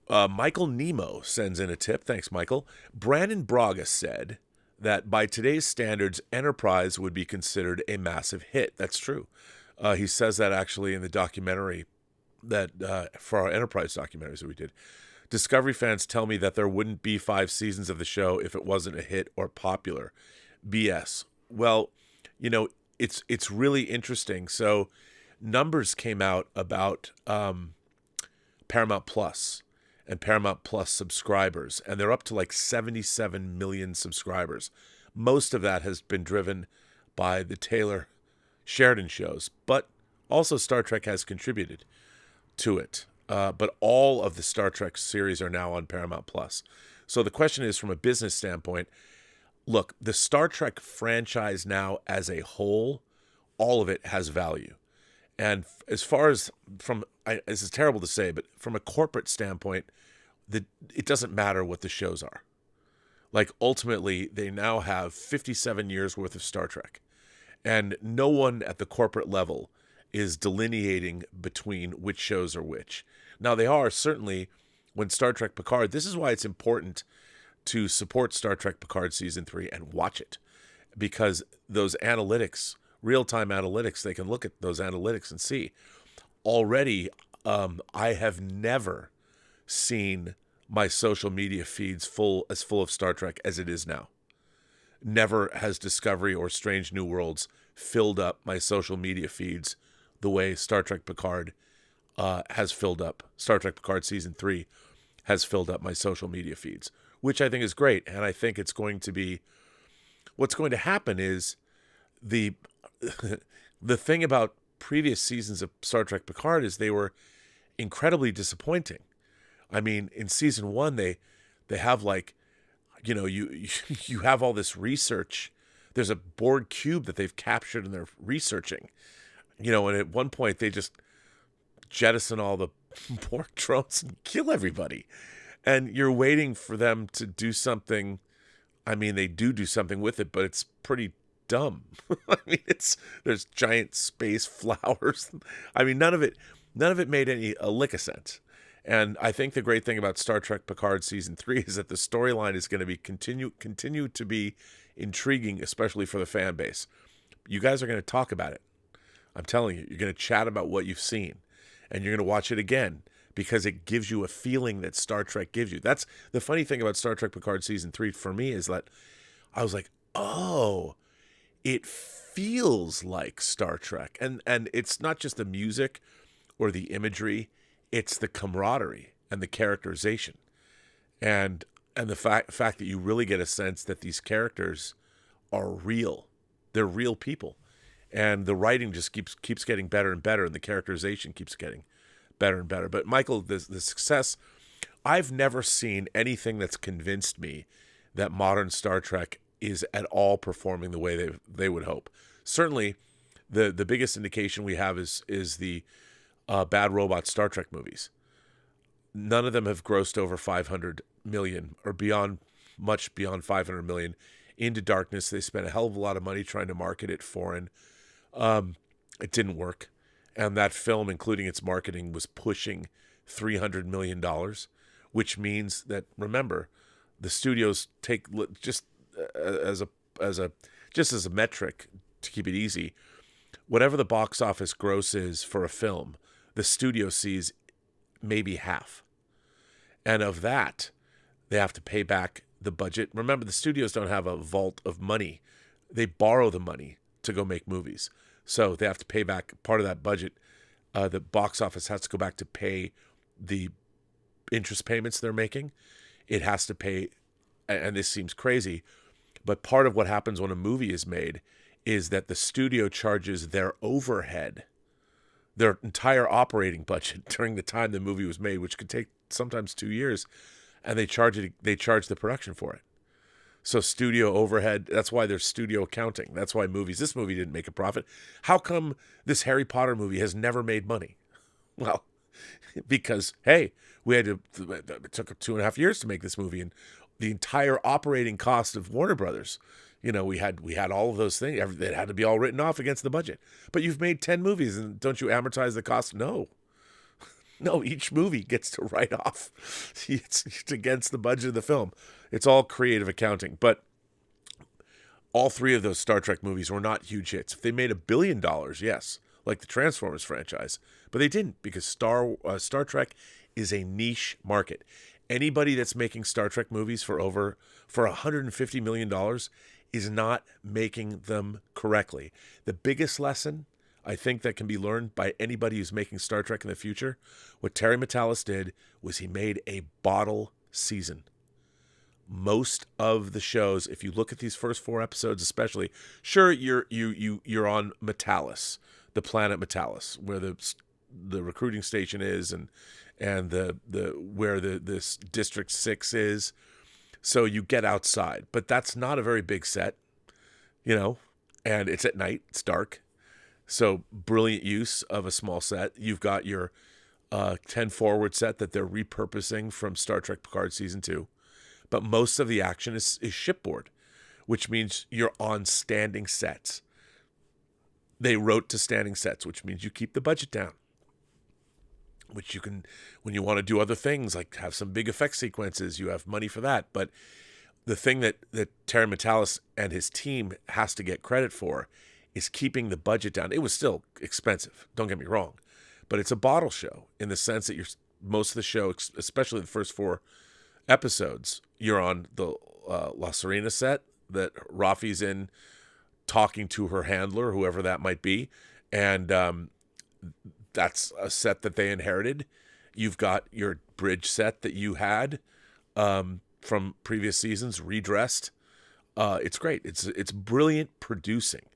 Michael Nemo sends in a tip. Thanks, Michael. Brandon Braga said that by today's standards, Enterprise would be considered a massive hit. That's true. He says that actually in the documentary that for our Enterprise documentaries that we did. Discovery fans tell me that there wouldn't be 5 seasons of the show if it wasn't a hit or popular. BS. Well, it's really interesting. So numbers came out about Paramount Plus and Paramount Plus subscribers, and they're up to like 77 million subscribers. Most of that has been driven by the Taylor Sheridan shows, but also Star Trek has contributed to it. But all of the Star Trek series are now on Paramount Plus. So the question is, from a business standpoint, look, the Star Trek franchise now as a whole, all of it has value. And as far as this is terrible to say, but from a corporate standpoint, it doesn't matter what the shows are. Like, ultimately, they now have 57 years worth of Star Trek. And no one at the corporate level is delineating between which shows are which. Now, they are certainly, when Star Trek Picard, this is why it's important to support Star Trek Picard Season 3 and watch it. Because those analytics, real-time analytics, they can look at those analytics and see. Already, I have never seen my social media feeds full of Star Trek as it is now. Never has Discovery or Strange New Worlds filled up my social media feeds the way Star Trek Picard has filled up. Star Trek Picard Season 3 has filled up my social media feeds, which I think is great. And I think it's going to be, what's going to happen is the thing about previous seasons of Star Trek Picard is they were incredibly disappointing. I mean, in season 1, they have like, you have all this research. There's a Borg cube that they've captured and they're researching, and at one point they just jettison all the Borg drones and kill everybody. And you're waiting for them to do something. I mean, they do something with it, but it's pretty dumb. I mean, there's giant space flowers. I mean, none of it made a lick of sense. And I think the great thing about Star Trek Picard Season 3 is that the storyline is going to be continue to be intriguing, especially for the fan base. You guys are going to talk about it. I'm telling you, you're going to chat about what you've seen, and you're going to watch it again because it gives you a feeling that Star Trek gives you. That's the funny thing about Star Trek Picard Season 3 for me, is that I was like, oh, it feels like Star Trek. And it's not just the music or the imagery, it's the camaraderie and the characterization. And the fact that you really get a sense that these characters are real. They're real people. And the writing just keeps getting better and better, and the characterization keeps getting better and better. But Michael, the success, I've never seen anything that's convinced me that modern Star Trek is at all performing the way they would hope. Certainly, the biggest indication we have is the Bad Robot Star Trek movies. None of them have grossed over 500 million or much beyond 500 million. Into Darkness, they spent a hell of a lot of money trying to market it foreign. It didn't work. And that film, including its marketing, was pushing $300 million, which means that, remember, the studios take just as a metric to keep it easy, whatever the box office gross is for a film, the studio sees maybe half. And of that, they have to pay back the budget. Remember, the studios don't have a vault of money. They borrow the money to go make movies. So they have to pay back part of that budget. The box office has to go back to pay the interest payments they're making. It has to pay, and this seems crazy, but part of what happens when a movie is made is that the studio charges their overhead, their entire operating budget during the time the movie was made, which could take sometimes 2 years, and they charge the production for it. So studio overhead, that's why there's studio accounting. That's why this movie didn't make a profit. How come this Harry Potter movie has never made money? Well, because, hey, it took 2.5 years to make this movie, and the entire operating cost of Warner Brothers. We had all of those things. It had to be all written off against the budget. But you've made 10 movies, and don't you amortize the cost? No. No, each movie gets to write off. It's against the budget of the film. It's all creative accounting. But all three of those Star Trek movies were not huge hits. If they made $1 billion, yes, like the Transformers franchise. But they didn't, because Star Trek is a niche market. Anybody that's making Star Trek movies for $150 million is not making them correctly. The biggest lesson I think that can be learned by anybody who's making Star Trek in the future, what Terry Matalas did was he made a bottle season. Most of the shows, if you look at these first 4 episodes especially, sure, you're on Matalas, the planet Matalas, where the recruiting station is, and the where this District 6 is. So you get outside, but that's not a very big set, and it's at night, it's dark. So brilliant use of a small set. You've got your 10 forward set that they're repurposing from Star Trek Picard Season 2. But most of the action is shipboard, which means you're on standing sets. They wrote to standing sets, which means you keep the budget down. Which you can, when you want to do other things, like have some big effect sequences, you have money for that. But the thing that Terry Matalas and his team has to get credit for is keeping the budget down. It was still expensive, don't get me wrong. But it's a bottle show in the sense that most of the show, especially the first 4 episodes, you're on the La Serena set that Rafi's in, talking to her handler, whoever that might be. And that's a set that they inherited. You've got your bridge set that you had from previous seasons, redressed. It's great. It's brilliant producing.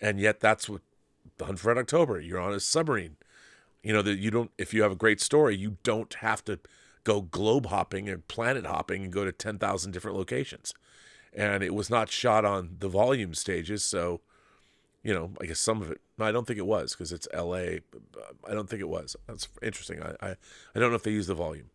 And yet that's what the Hunt for Red October, you're on a submarine. That you don't, if you have a great story, you don't have to go globe hopping and planet hopping and go to 10,000 different locations. And it was not shot on the volume stages. So, I guess some of it, no, I don't think it was, because it's LA. I don't think it was. That's interesting. I don't know if they use the volume.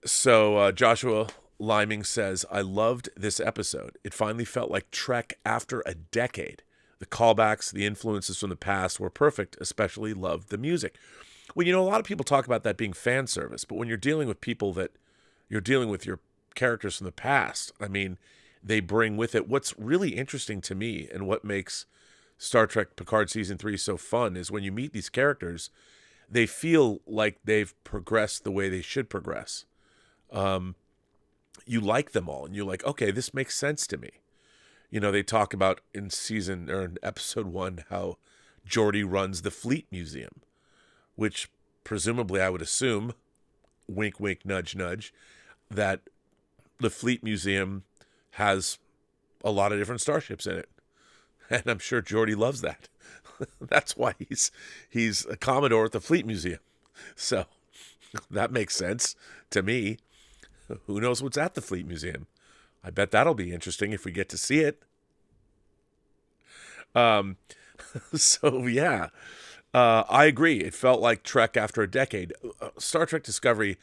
So Joshua Liming says, I loved this episode. It finally felt like Trek after a decade. The callbacks, the influences from the past were perfect, especially loved the music. Well, a lot of people talk about that being fan service, but when you're dealing with people that you're dealing with your characters from the past, I mean, they bring with it. What's really interesting to me and what makes Star Trek Picard Season 3 so fun is when you meet these characters, they feel like they've progressed the way they should progress. You like them all, and you're like, okay, this makes sense to me. They talk about in episode 1 how Geordi runs the Fleet Museum, which presumably I would assume, wink, wink, nudge, nudge, that the Fleet Museum has a lot of different starships in it. And I'm sure Geordi loves that. That's why he's a Commodore at the Fleet Museum. So that makes sense to me. Who knows what's at the Fleet Museum? I bet that'll be interesting if we get to see it. So yeah, I agree. It felt like Trek after a decade. Star Trek Discovery,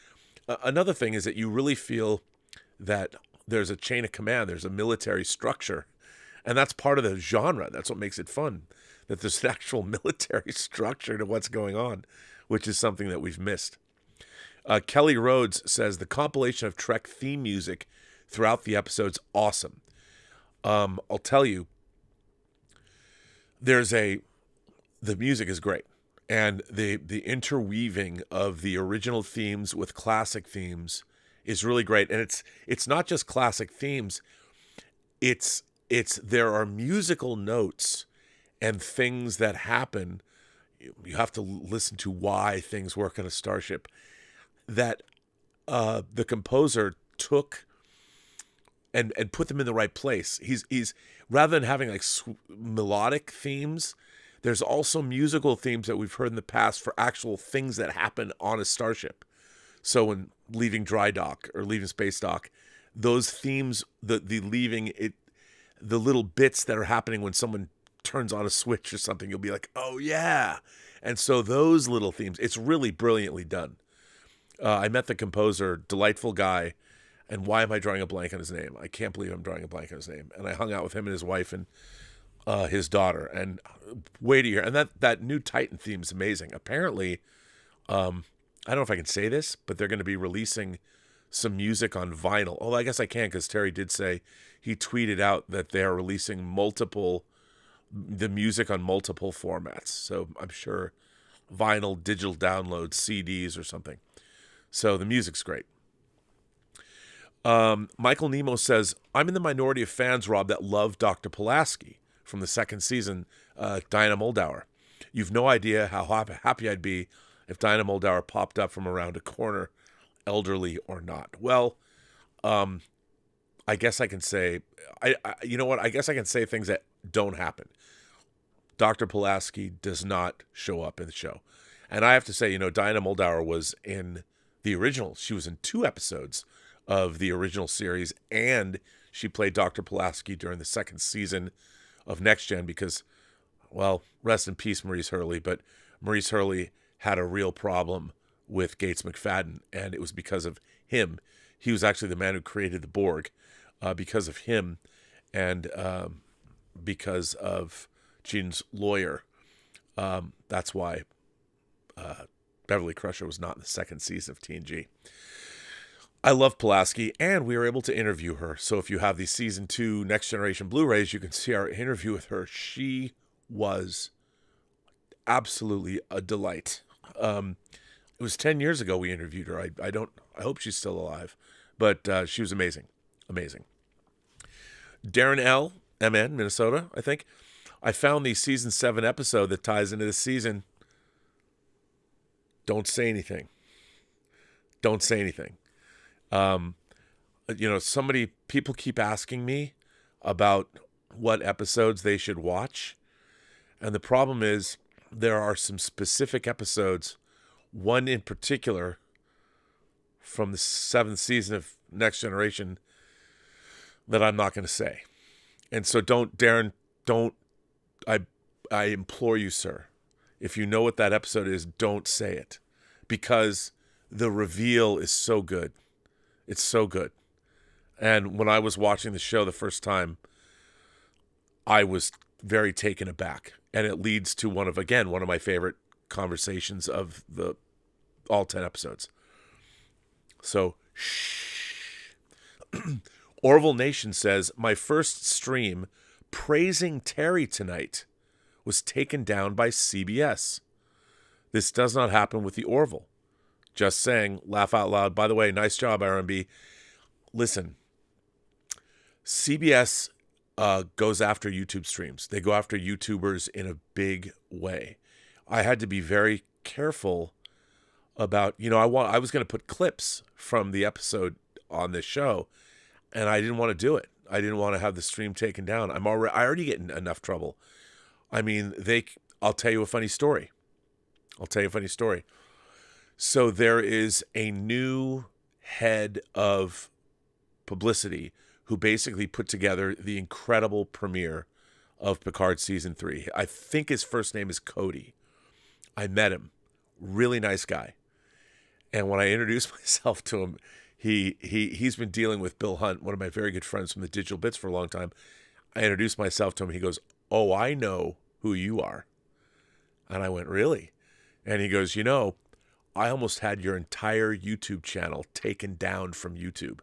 another thing is that you really feel that there's a chain of command, there's a military structure, and that's part of the genre. That's what makes it fun, that there's an actual military structure to what's going on, which is something that we've missed. Kelly Rhodes says, the compilation of Trek theme music throughout the episode's awesome. I'll tell you, the music is great. And the interweaving of the original themes with classic themes is really great. And it's not just classic themes. There are musical notes and things that happen. You have to listen to why things work on a starship, that the composer took and put them in the right place. He's rather than having like melodic themes, there's also musical themes that we've heard in the past for actual things that happen on a starship. So when leaving dry dock or leaving space dock, those themes, the leaving it, the little bits that are happening when someone turns on a switch or something, you'll be like, oh yeah. And so those little themes, it's really brilliantly done. I met the composer, delightful guy. And why am I drawing a blank on his name? I can't believe I'm drawing a blank on his name. And I hung out with him and his wife and his daughter. And wait a year. And that new Titan theme is amazing. Apparently, I don't know if I can say this, but they're going to be releasing some music on vinyl. Oh, I guess I can, because Terry did say, he tweeted out that they're releasing the music on multiple formats. So I'm sure vinyl, digital downloads, CDs or something. So the music's great. Michael Nemo says, I'm in the minority of fans, Rob, that love Dr. Pulaski from the second season, Diana Muldaur. You've no idea how happy I'd be if Diana Muldaur popped up from around a corner, elderly or not. Well, I guess I can say, you know what? I guess I can say things that don't happen. Dr. Pulaski does not show up in the show. And I have to say, Diana Muldaur was in the original. She was in 2 episodes of the original series, and she played Dr. Pulaski during the second season of Next Gen because, well, rest in peace, Maurice Hurley, but Maurice Hurley had a real problem with Gates McFadden, and it was because of him. He was actually the man who created the Borg. Because of him and because of Gene's lawyer, that's why Beverly Crusher was not in the second season of TNG. I love Pulaski, and we were able to interview her. So if you have the season 2 Next Generation Blu-rays, you can see our interview with her. She was absolutely a delight. It was 10 years ago we interviewed her. I hope she's still alive, but she was amazing. Amazing. Darren L., MN, Minnesota, I think. I found the season 7 episode that ties into the season. Don't say anything. Don't say anything. People keep asking me about what episodes they should watch. And the problem is there are some specific episodes, one in particular from the 7th season of Next Generation, that I'm not going to say. And so I implore you, sir, if you know what that episode is, don't say it, because the reveal is so good. It's so good. And when I was watching the show the first time, I was very taken aback. And it leads to one of my favorite conversations of all 10 episodes. So, shh. Orville Nation says, my first stream praising Terry tonight was taken down by CBS. This does not happen with the Orville. Just saying, laugh out loud. By the way, nice job, RMB. Listen, CBS goes after YouTube streams. They go after YouTubers in a big way. I had to be very careful about, I was going to put clips from the episode on this show, and I didn't want to do it. I didn't want to have the stream taken down. I already get in enough trouble. I mean, I'll tell you a funny story. So there is a new head of publicity who basically put together the incredible premiere of Picard Season 3. I think his first name is Cody. I met him. Really nice guy. And when I introduced myself to him, he's been dealing with Bill Hunt, one of my very good friends from the Digital Bits, for a long time. I introduced myself to him. He goes, "Oh, I know who you are." And I went, "Really?" And he goes, I almost had your entire YouTube channel taken down from YouTube.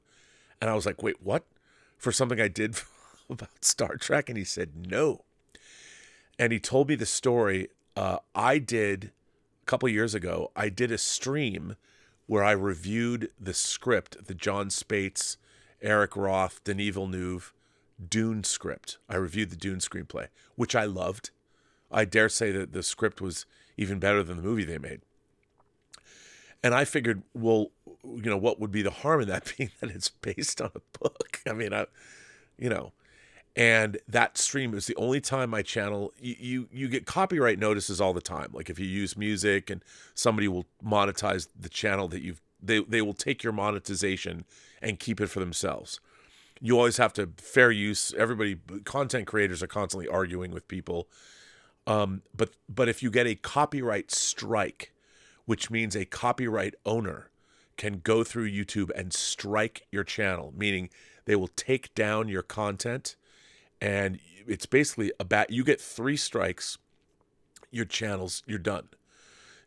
And I was like, wait, what? For something I did about Star Trek? And he said, no. And he told me the story. I did, a couple years ago, I did a stream where I reviewed the script, the John Spates, Eric Roth, Denis Villeneuve Dune script. I reviewed the Dune screenplay, which I loved. I dare say that the script was even better than the movie they made. And I figured, well, what would be the harm in that, being that it's based on a book? I mean, and that stream is the only time my channel, you get copyright notices all the time. Like if you use music and somebody will monetize the channel that they will take your monetization and keep it for themselves. You always have to fair use. Content creators are constantly arguing with people. But if you get a copyright strike, which means a copyright owner can go through YouTube and strike your channel, meaning they will take down your content, and it's basically you get 3 strikes, you're done.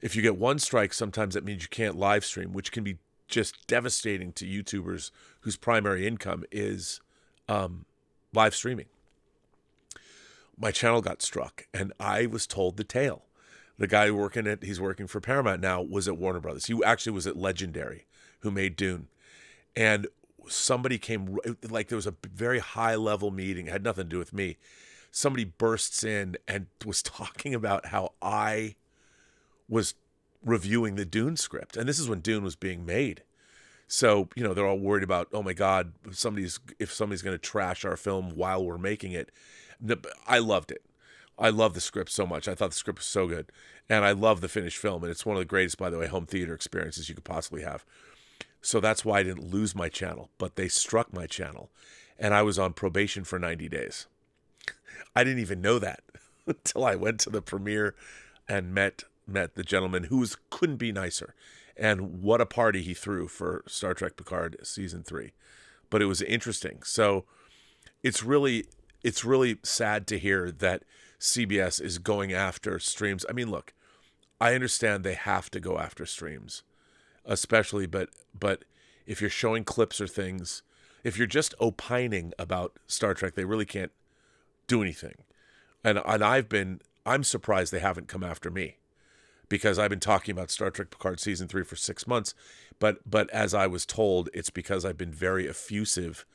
If you get 1 strike, sometimes that means you can't live stream, which can be just devastating to YouTubers whose primary income is live streaming. My channel got struck, and I was told the tale. The guy he's working for Paramount now, was at Warner Brothers. He actually was at Legendary, who made Dune. And somebody came, like there was a very high level meeting, it had nothing to do with me. Somebody bursts in and was talking about how I was reviewing the Dune script. And this is when Dune was being made. So, they're all worried about, oh my God, if somebody's going to trash our film while we're making it. I loved it. I love the script so much. I thought the script was so good. And I love the finished film. And it's one of the greatest, by the way, home theater experiences you could possibly have. So that's why I didn't lose my channel. But they struck my channel. And I was on probation for 90 days. I didn't even know that until I went to the premiere and met the gentleman who couldn't be nicer. And what a party he threw for Star Trek Picard season 3. But it was interesting. So it's really sad to hear that CBS is going after streams. I mean, look, I understand they have to go after streams, especially, but if you're showing clips or things, if you're just opining about Star Trek, they really can't do anything. And I'm surprised they haven't come after me, because I've been talking about Star Trek Picard season 3 for 6 months. But as I was told, it's because I've been very effusive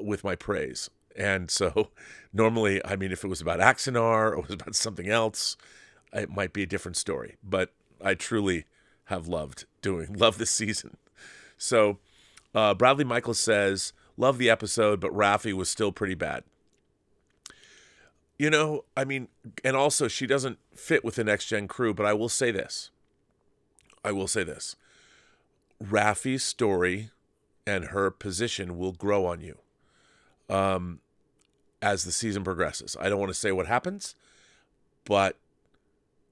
with my praise. And so normally, I mean, if it was about Axanar or it was about something else, it might be a different story. But I truly have loved this season. So Bradley Michael says, love the episode, but Raffi was still pretty bad. I mean, and also she doesn't fit with the Next Gen crew, but I will say this. Raffi's story and her position will grow on you as the season progresses. I don't want to say what happens, but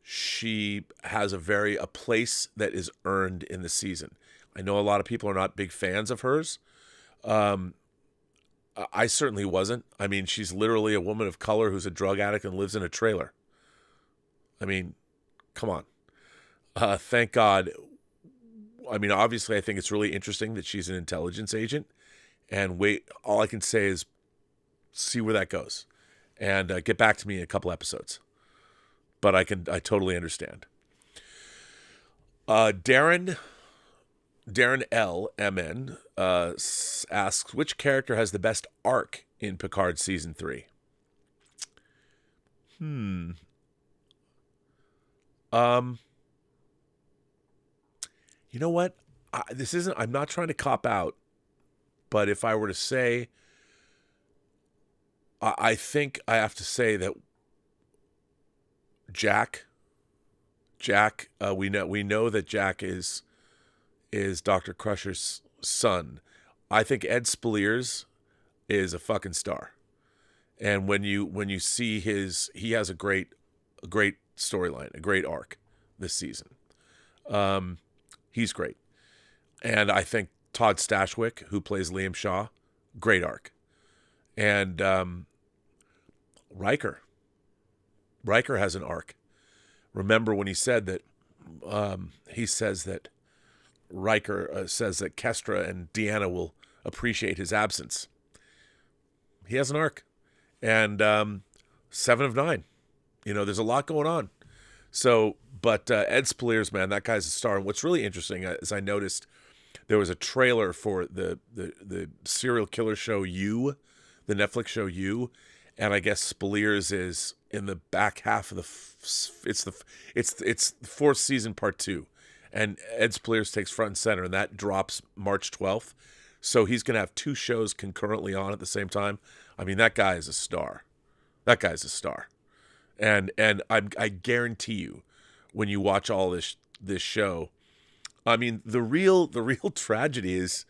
she has a place that is earned in the season. I know a lot of people are not big fans of hers. I certainly wasn't. I mean, she's literally a woman of color who's a drug addict and lives in a trailer. I mean, come on. Thank God. I mean, obviously, I think it's really interesting that she's an intelligence agent. And all I can say is see where that goes. And get back to me in a couple episodes. But I totally understand. Darren L. MN asks, which character has the best arc in Picard season 3? You know what? I'm not trying to cop out, but if I were to say, I think I have to say that Jack, we know that Jack is Dr. Crusher's son. I think Ed Speleers is a fucking star. And when you see he has a great storyline, a great arc this season. He's great. And I think Todd Stashwick, who plays Liam Shaw, great arc. And Riker has an arc. Remember when he said that Riker says that Kestra and Deanna will appreciate his absence. He has an arc. And 7 of 9. There's a lot going on. So, but Ed Speleers, man, that guy's a star. And what's really interesting is I noticed there was a trailer for the serial killer show You, the Netflix show You, and I guess Speleers is in the back half of it's the 4th season part 2, and Ed Speleers takes front and center, and that drops March 12th. So he's going to have 2 shows concurrently on at the same time. I mean, that guy is a star. And I guarantee you, when you watch all this show, I mean, the real tragedy is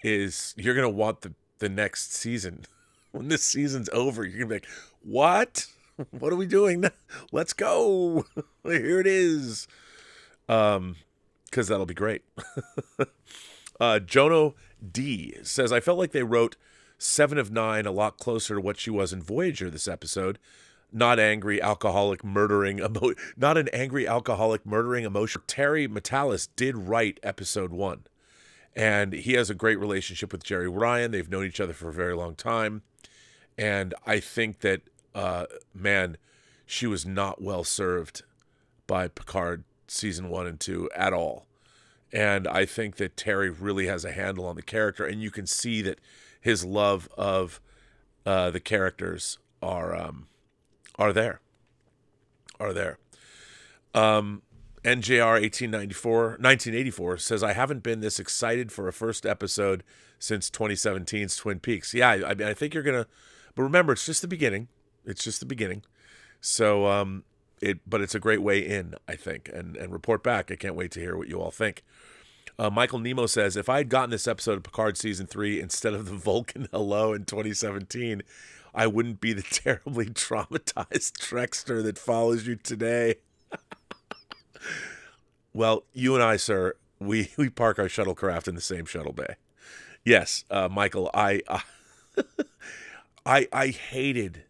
you're gonna want the next season. When this season's over, you're gonna be like, what? What are we doing now? Let's go. Here it is. Because because that'll be great. Jono D says, I felt like they wrote 7 of 9 a lot closer to what she was in Voyager this episode. Not an angry alcoholic murdering emotion. Terry Matalas did write episode 1. And he has a great relationship with Jerry Ryan. They've known each other for a very long time. And I think that, she was not well served by Picard season 1 and 2 at all. And I think that Terry really has a handle on the character. And you can see that his love of the characters are there. NJR 1984 says, I haven't been this excited for a first episode since 2017's Twin Peaks. Yeah, I mean, I think you're going to, but remember, it's just the beginning. So, but it's a great way in, I think, and report back. I can't wait to hear what you all think. Michael Nemo says, if I had gotten this episode of Picard season 3 instead of the Vulcan hello in 2017, I wouldn't be the terribly traumatized Trekster that follows you today. Well, you and I, sir, we park our shuttlecraft in the same shuttle bay. Yes, Michael, I hated,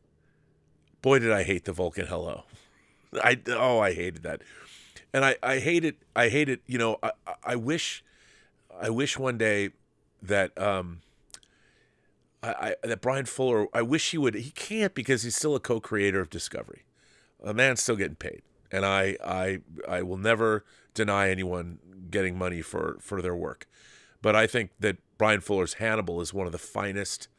boy, did I hate the Vulcan hello. I hated that. And I hate it. You know, I wish one day that, that Brian Fuller, I wish he can't, because he's still a co-creator of Discovery. A man's still getting paid. And I will never deny anyone getting money for their work. But I think that Brian Fuller's Hannibal is one of the finest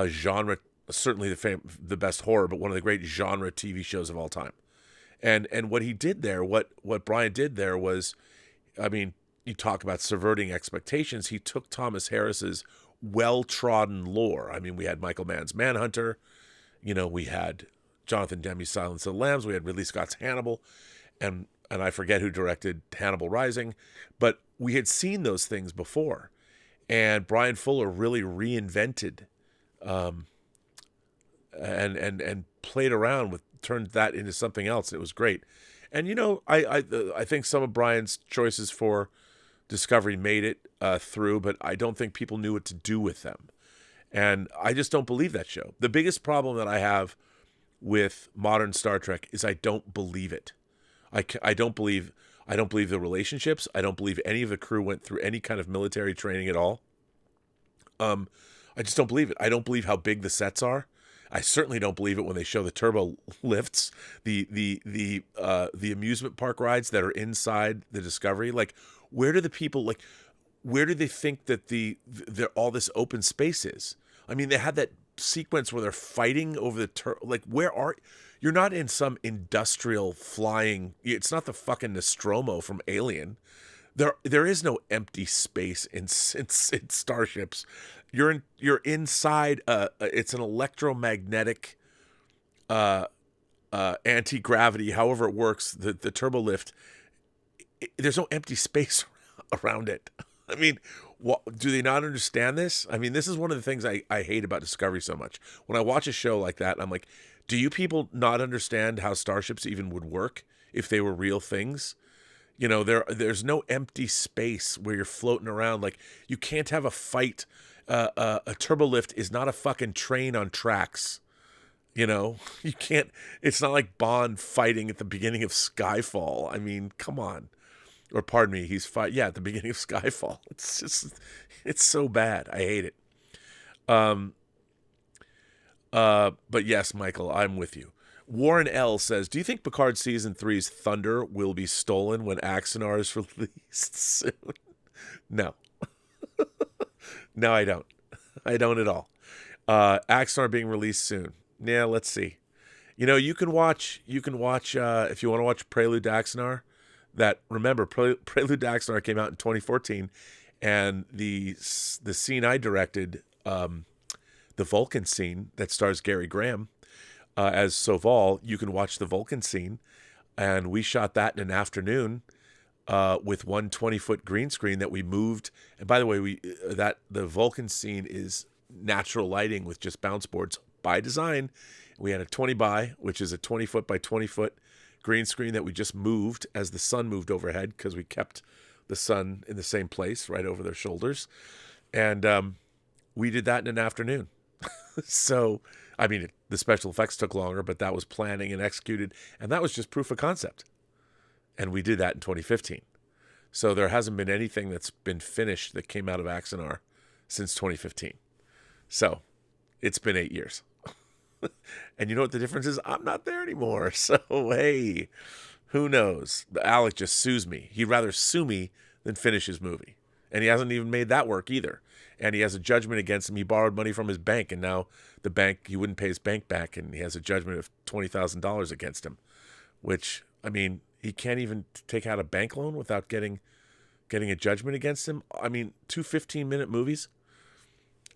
genre, certainly the best horror, but one of the great genre TV shows of all time. And what he did there, what Brian did there was, I mean, you talk about subverting expectations. He took Thomas Harris's well-trodden lore. I mean, we had Michael Mann's Manhunter, we had Jonathan Demme's Silence of the Lambs, we had Ridley Scott's Hannibal, and I forget who directed Hannibal Rising, but we had seen those things before, and Brian Fuller really reinvented, and played around with, turned that into something else. It was great, and I think some of Brian's choices for Discovery made it through, but I don't think people knew what to do with them, and I just don't believe that show. The biggest problem that I have with modern Star Trek is I don't believe it. I don't believe the relationships. I don't believe any of the crew went through any kind of military training at all. I just don't believe it. I don't believe how big the sets are. I certainly don't believe it when they show the turbo lifts, the amusement park rides that are inside the Discovery. Like, where do the people, where do they think that all this open space is? I mean, they had that sequence where they're fighting over the you're not in some industrial flying. It's not the fucking Nostromo from Alien. There is no empty space in starships. You're inside. It's an electromagnetic anti-gravity. However it works, the turbo lift. There's no empty space around it. I mean, do they not understand this? I mean, this is one of the things I hate about Discovery so much. When I watch a show like that, I'm like, do you people not understand how starships even would work if they were real things? There's no empty space where you're floating around. Like, you can't have a fight. A turbolift is not a fucking train on tracks. You can't. It's not like Bond fighting at the beginning of Skyfall. I mean, come on. Or pardon me, at the beginning of Skyfall. It's so bad. I hate it. But yes, Michael, I'm with you. Warren L. says, do you think Picard Season 3's Thunder will be stolen when Axanar is released soon? No. No, I don't. I don't at all. Axanar being released soon. Yeah, let's see. You can watch, if you want to watch Prelude to Axanar, remember, Prelude to Axanar came out in 2014, and the scene I directed, the Vulcan scene that stars Gary Graham as Soval, you can watch the Vulcan scene, and we shot that in an afternoon with one 20-foot green screen that we moved. And by the way, the Vulcan scene is natural lighting with just bounce boards by design. We had a 20 by, which is a 20-foot by 20-foot green screen that we just moved as the sun moved overhead because we kept the sun in the same place right over their shoulders. And we did that in an afternoon. So, I mean, the special effects took longer, but that was planning and executed. And that was just proof of concept. And we did that in 2015. So there hasn't been anything that's been finished that came out of Axanar since 2015. So it's been 8 years. And you know what the difference is? I'm not there anymore. So, hey, who knows? Alec just sues me. He'd rather sue me than finish his movie. And he hasn't even made that work either. And he has a judgment against him. He borrowed money from his bank, and now the bank, he wouldn't pay his bank back, and he has a judgment of $20,000 against him, which, I mean, he can't even take out a bank loan without getting a judgment against him. I mean, 2 15-minute movies.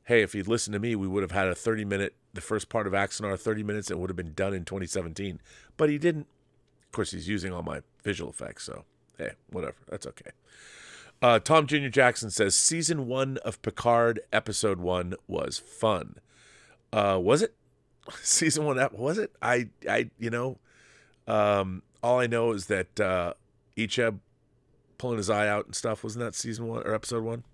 Hey, if he'd listened to me, we would have had a 30-minute, the first part of Axanar, 30 minutes, and would have been done in 2017. But he didn't. Of course, he's using all my visual effects, so hey, whatever. That's okay. Tom Jr. Jackson says, Season 1 of Picard, Episode 1 was fun. Was it? Season 1, was it? All I know is that Icheb pulling his eye out and stuff, wasn't that Season 1 or Episode 1?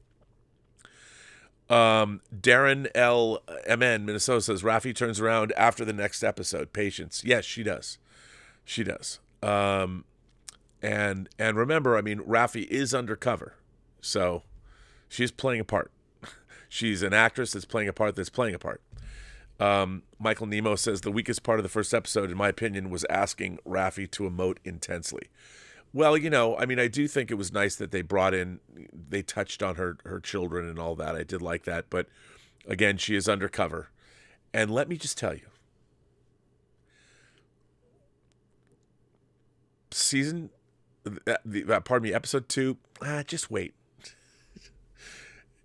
Darren L. MN, Minnesota says, Raffi turns around after the next episode. Patience. Yes, she does. She does. And remember, I mean, Raffi is undercover, so she's playing a part. She's an actress that's playing a part that's playing a part. Michael Nemo says, the weakest part of the first episode, in my opinion, was asking Raffi to emote intensely. Well, you know, I mean, I do think it was nice that they touched on her children and all that. I did like that. But again, she is undercover. And let me just tell you, episode 2, just wait.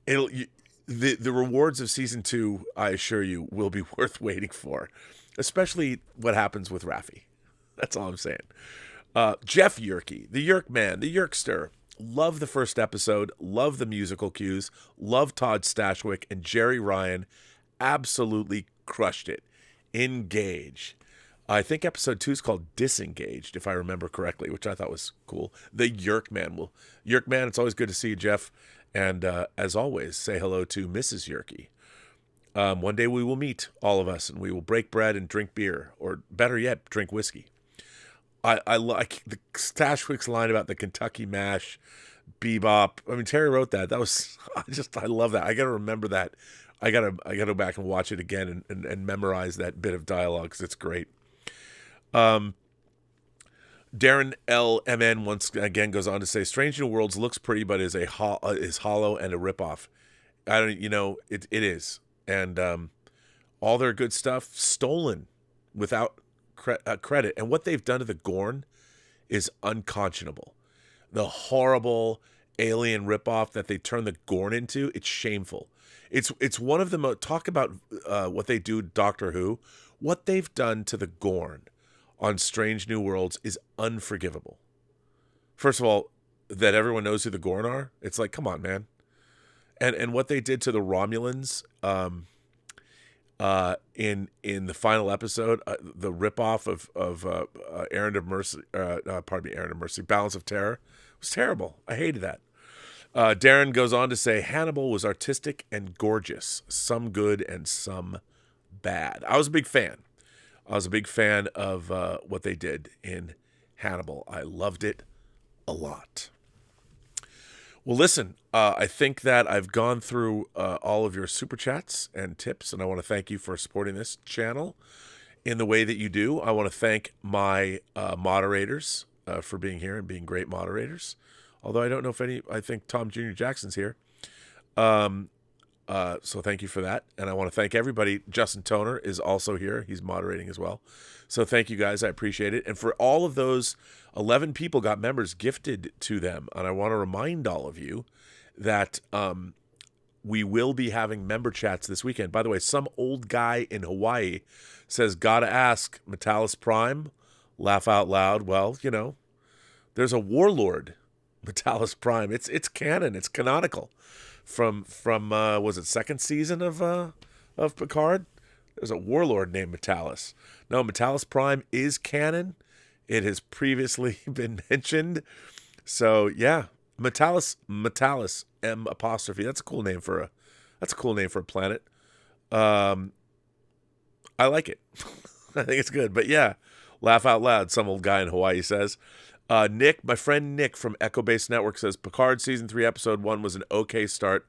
The rewards of season 2, I assure you, will be worth waiting for, especially what happens with Raffi. That's all I'm saying. Jeff Yerke, the Yerk Man, the Yerkster. Love the first episode. Love the musical cues. Love Todd Stashwick and Jerry Ryan. Absolutely crushed it. Engage. I think episode 2 is called Disengaged, if I remember correctly, which I thought was cool. The Yerk Man. Well, Yerk Man, it's always good to see you, Jeff. And as always, say hello to Mrs. Yerke. One day we will meet, all of us, and we will break bread and drink beer, or better yet, drink whiskey. I like the Stashwick's line about the Kentucky Mash, bebop. I mean, Terry wrote that. That was I love that. I got to remember that. I gotta go back and watch it again and memorize that bit of dialogue because it's great. Darren L. MN once again goes on to say, Strange New Worlds looks pretty, but is hollow and a ripoff. It is, and all their good stuff stolen without credit. And what they've done to the Gorn is unconscionable. The horrible alien ripoff that they turn the Gorn into, it's shameful. It's one of the most, talk about what they do, Doctor Who. What they've done to the Gorn on Strange New Worlds is unforgivable. First of all, that everyone knows who the Gorn are, it's like, come on, man. And what they did to the Romulans in the final episode, the ripoff of Errand of Mercy, Errand of Mercy, Balance of Terror, was terrible. I hated that. Darren goes on to say, Hannibal was artistic and gorgeous, some good and some bad. I was a big fan. I was a big fan of what they did in Hannibal. I loved it a lot. Well, listen, I think that I've gone through all of your super chats and tips, and I want to thank you for supporting this channel in the way that you do. I want to thank my moderators for being here and being great moderators. Although I don't know if I think Tom Jr. Jackson's here. So thank you for that. And I want to thank everybody. Justin Toner is also here. He's moderating as well. So thank you guys. I appreciate it. And for all of those 11 people got members gifted to them. And I want to remind all of you that we will be having member chats this weekend. By the way, some old guy in Hawaii says, gotta ask, Metalis Prime, laugh out loud. Well, there's a warlord, Metalis Prime. It's canon. It's canonical. From was it second season of Picard? There's a warlord named Metalis. No, Metalis Prime is canon. It has previously been mentioned. So yeah, Metalis M apostrophe. That's a cool name for a planet. Um, I like it. I think it's good. But yeah, laugh out loud. Some old guy in Hawaii says. Nick, my friend Nick from Echo Base Network says Picard season 3 episode 1 was an okay start,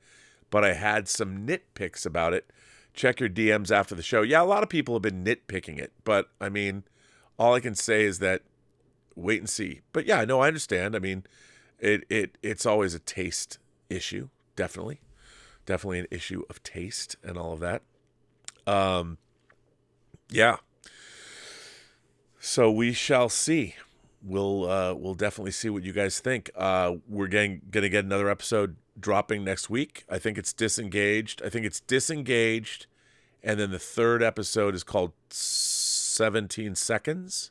but I had some nitpicks about it. Check your DMs after the show. Yeah, a lot of people have been nitpicking it, but I mean, all I can say is that wait and see. But yeah, no, I understand. I mean, it's always a taste issue, definitely an issue of taste and all of that. Yeah. So we shall see. We'll definitely see what you guys think. We're gonna get another episode dropping next week. I think it's Disengaged. And then the third episode is called 17 Seconds.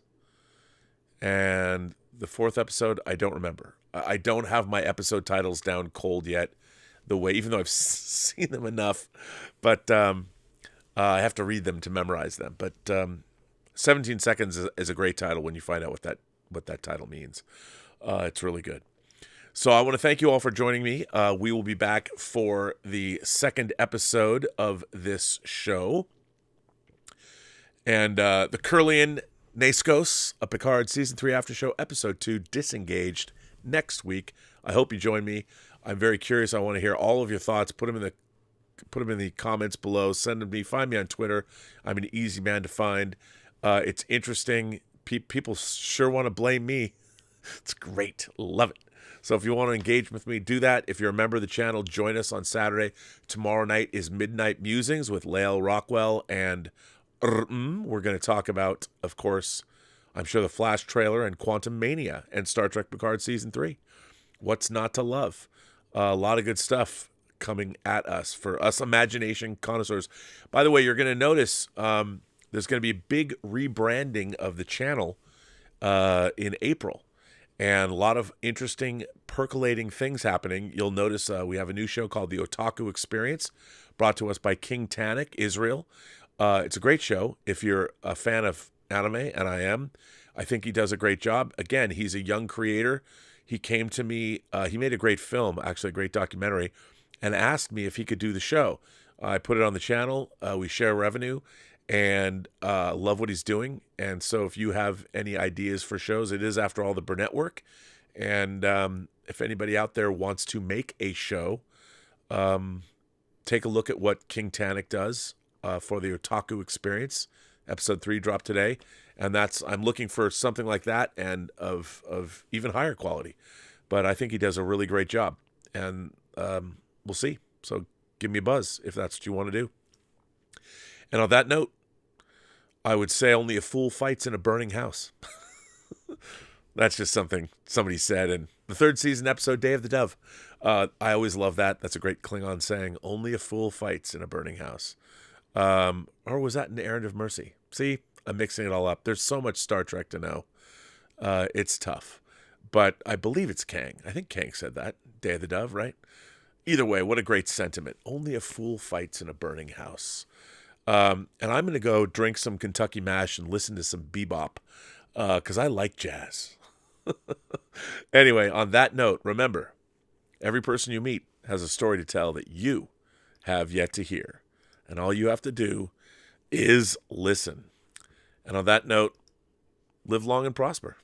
And the fourth episode, I don't remember. I don't have my episode titles down cold yet, even though I've seen them enough. But I have to read them to memorize them. But 17 Seconds is a great title when you find out what that title means. It's really good. So I want to thank you all for joining me. We will be back for the second episode of this show. And the Kurlan Naiskos, a Picard Season 3 After Show, Episode 2, Disengaged, next week. I hope you join me. I'm very curious. I want to hear all of your thoughts. Put them in the comments below. Send them to me. Find me on Twitter. I'm an easy man to find. It's interesting. People sure want to blame me. It's great. Love it. So if you want to engage with me, do that. If you're a member of the channel, join us on Saturday. Tomorrow night is Midnight Musings with Lael Rockwell, and we're going to talk about, of course, I'm sure the Flash trailer and Quantum Mania and Star Trek Picard Season 3. What's not to love? A lot of good stuff coming at us for us imagination connoisseurs. By the way, you're going to notice there's going to be a big rebranding of the channel in April. And a lot of interesting, percolating things happening. You'll notice we have a new show called The Otaku Experience, brought to us by King Tannic, Israel. It's a great show if you're a fan of anime, and I am. I think he does a great job. Again, he's a young creator. He came to me. He made a great film, actually a great documentary, and asked me if he could do the show. I put it on the channel. We share revenue. And love what he's doing. And so if you have any ideas for shows, it is, after all, the Burnett work. And if anybody out there wants to make a show, take a look at what King Tannic does for the Otaku Experience. Episode 3 dropped today. And I'm looking for something like that and of even higher quality. But I think he does a really great job. And we'll see. So give me a buzz if that's what you want to do. And on that note, I would say only a fool fights in a burning house. That's just something somebody said in the third season episode, Day of the Dove. I always love that. That's a great Klingon saying, only a fool fights in a burning house. Or was that an Errand of Mercy? See, I'm mixing it all up. There's so much Star Trek to know. It's tough. But I believe it's Kang. I think Kang said that. Day of the Dove, right? Either way, what a great sentiment. Only a fool fights in a burning house. And I'm going to go drink some Kentucky Mash and listen to some bebop because I like jazz. Anyway, on that note, remember, every person you meet has a story to tell that you have yet to hear. And all you have to do is listen. And on that note, live long and prosper.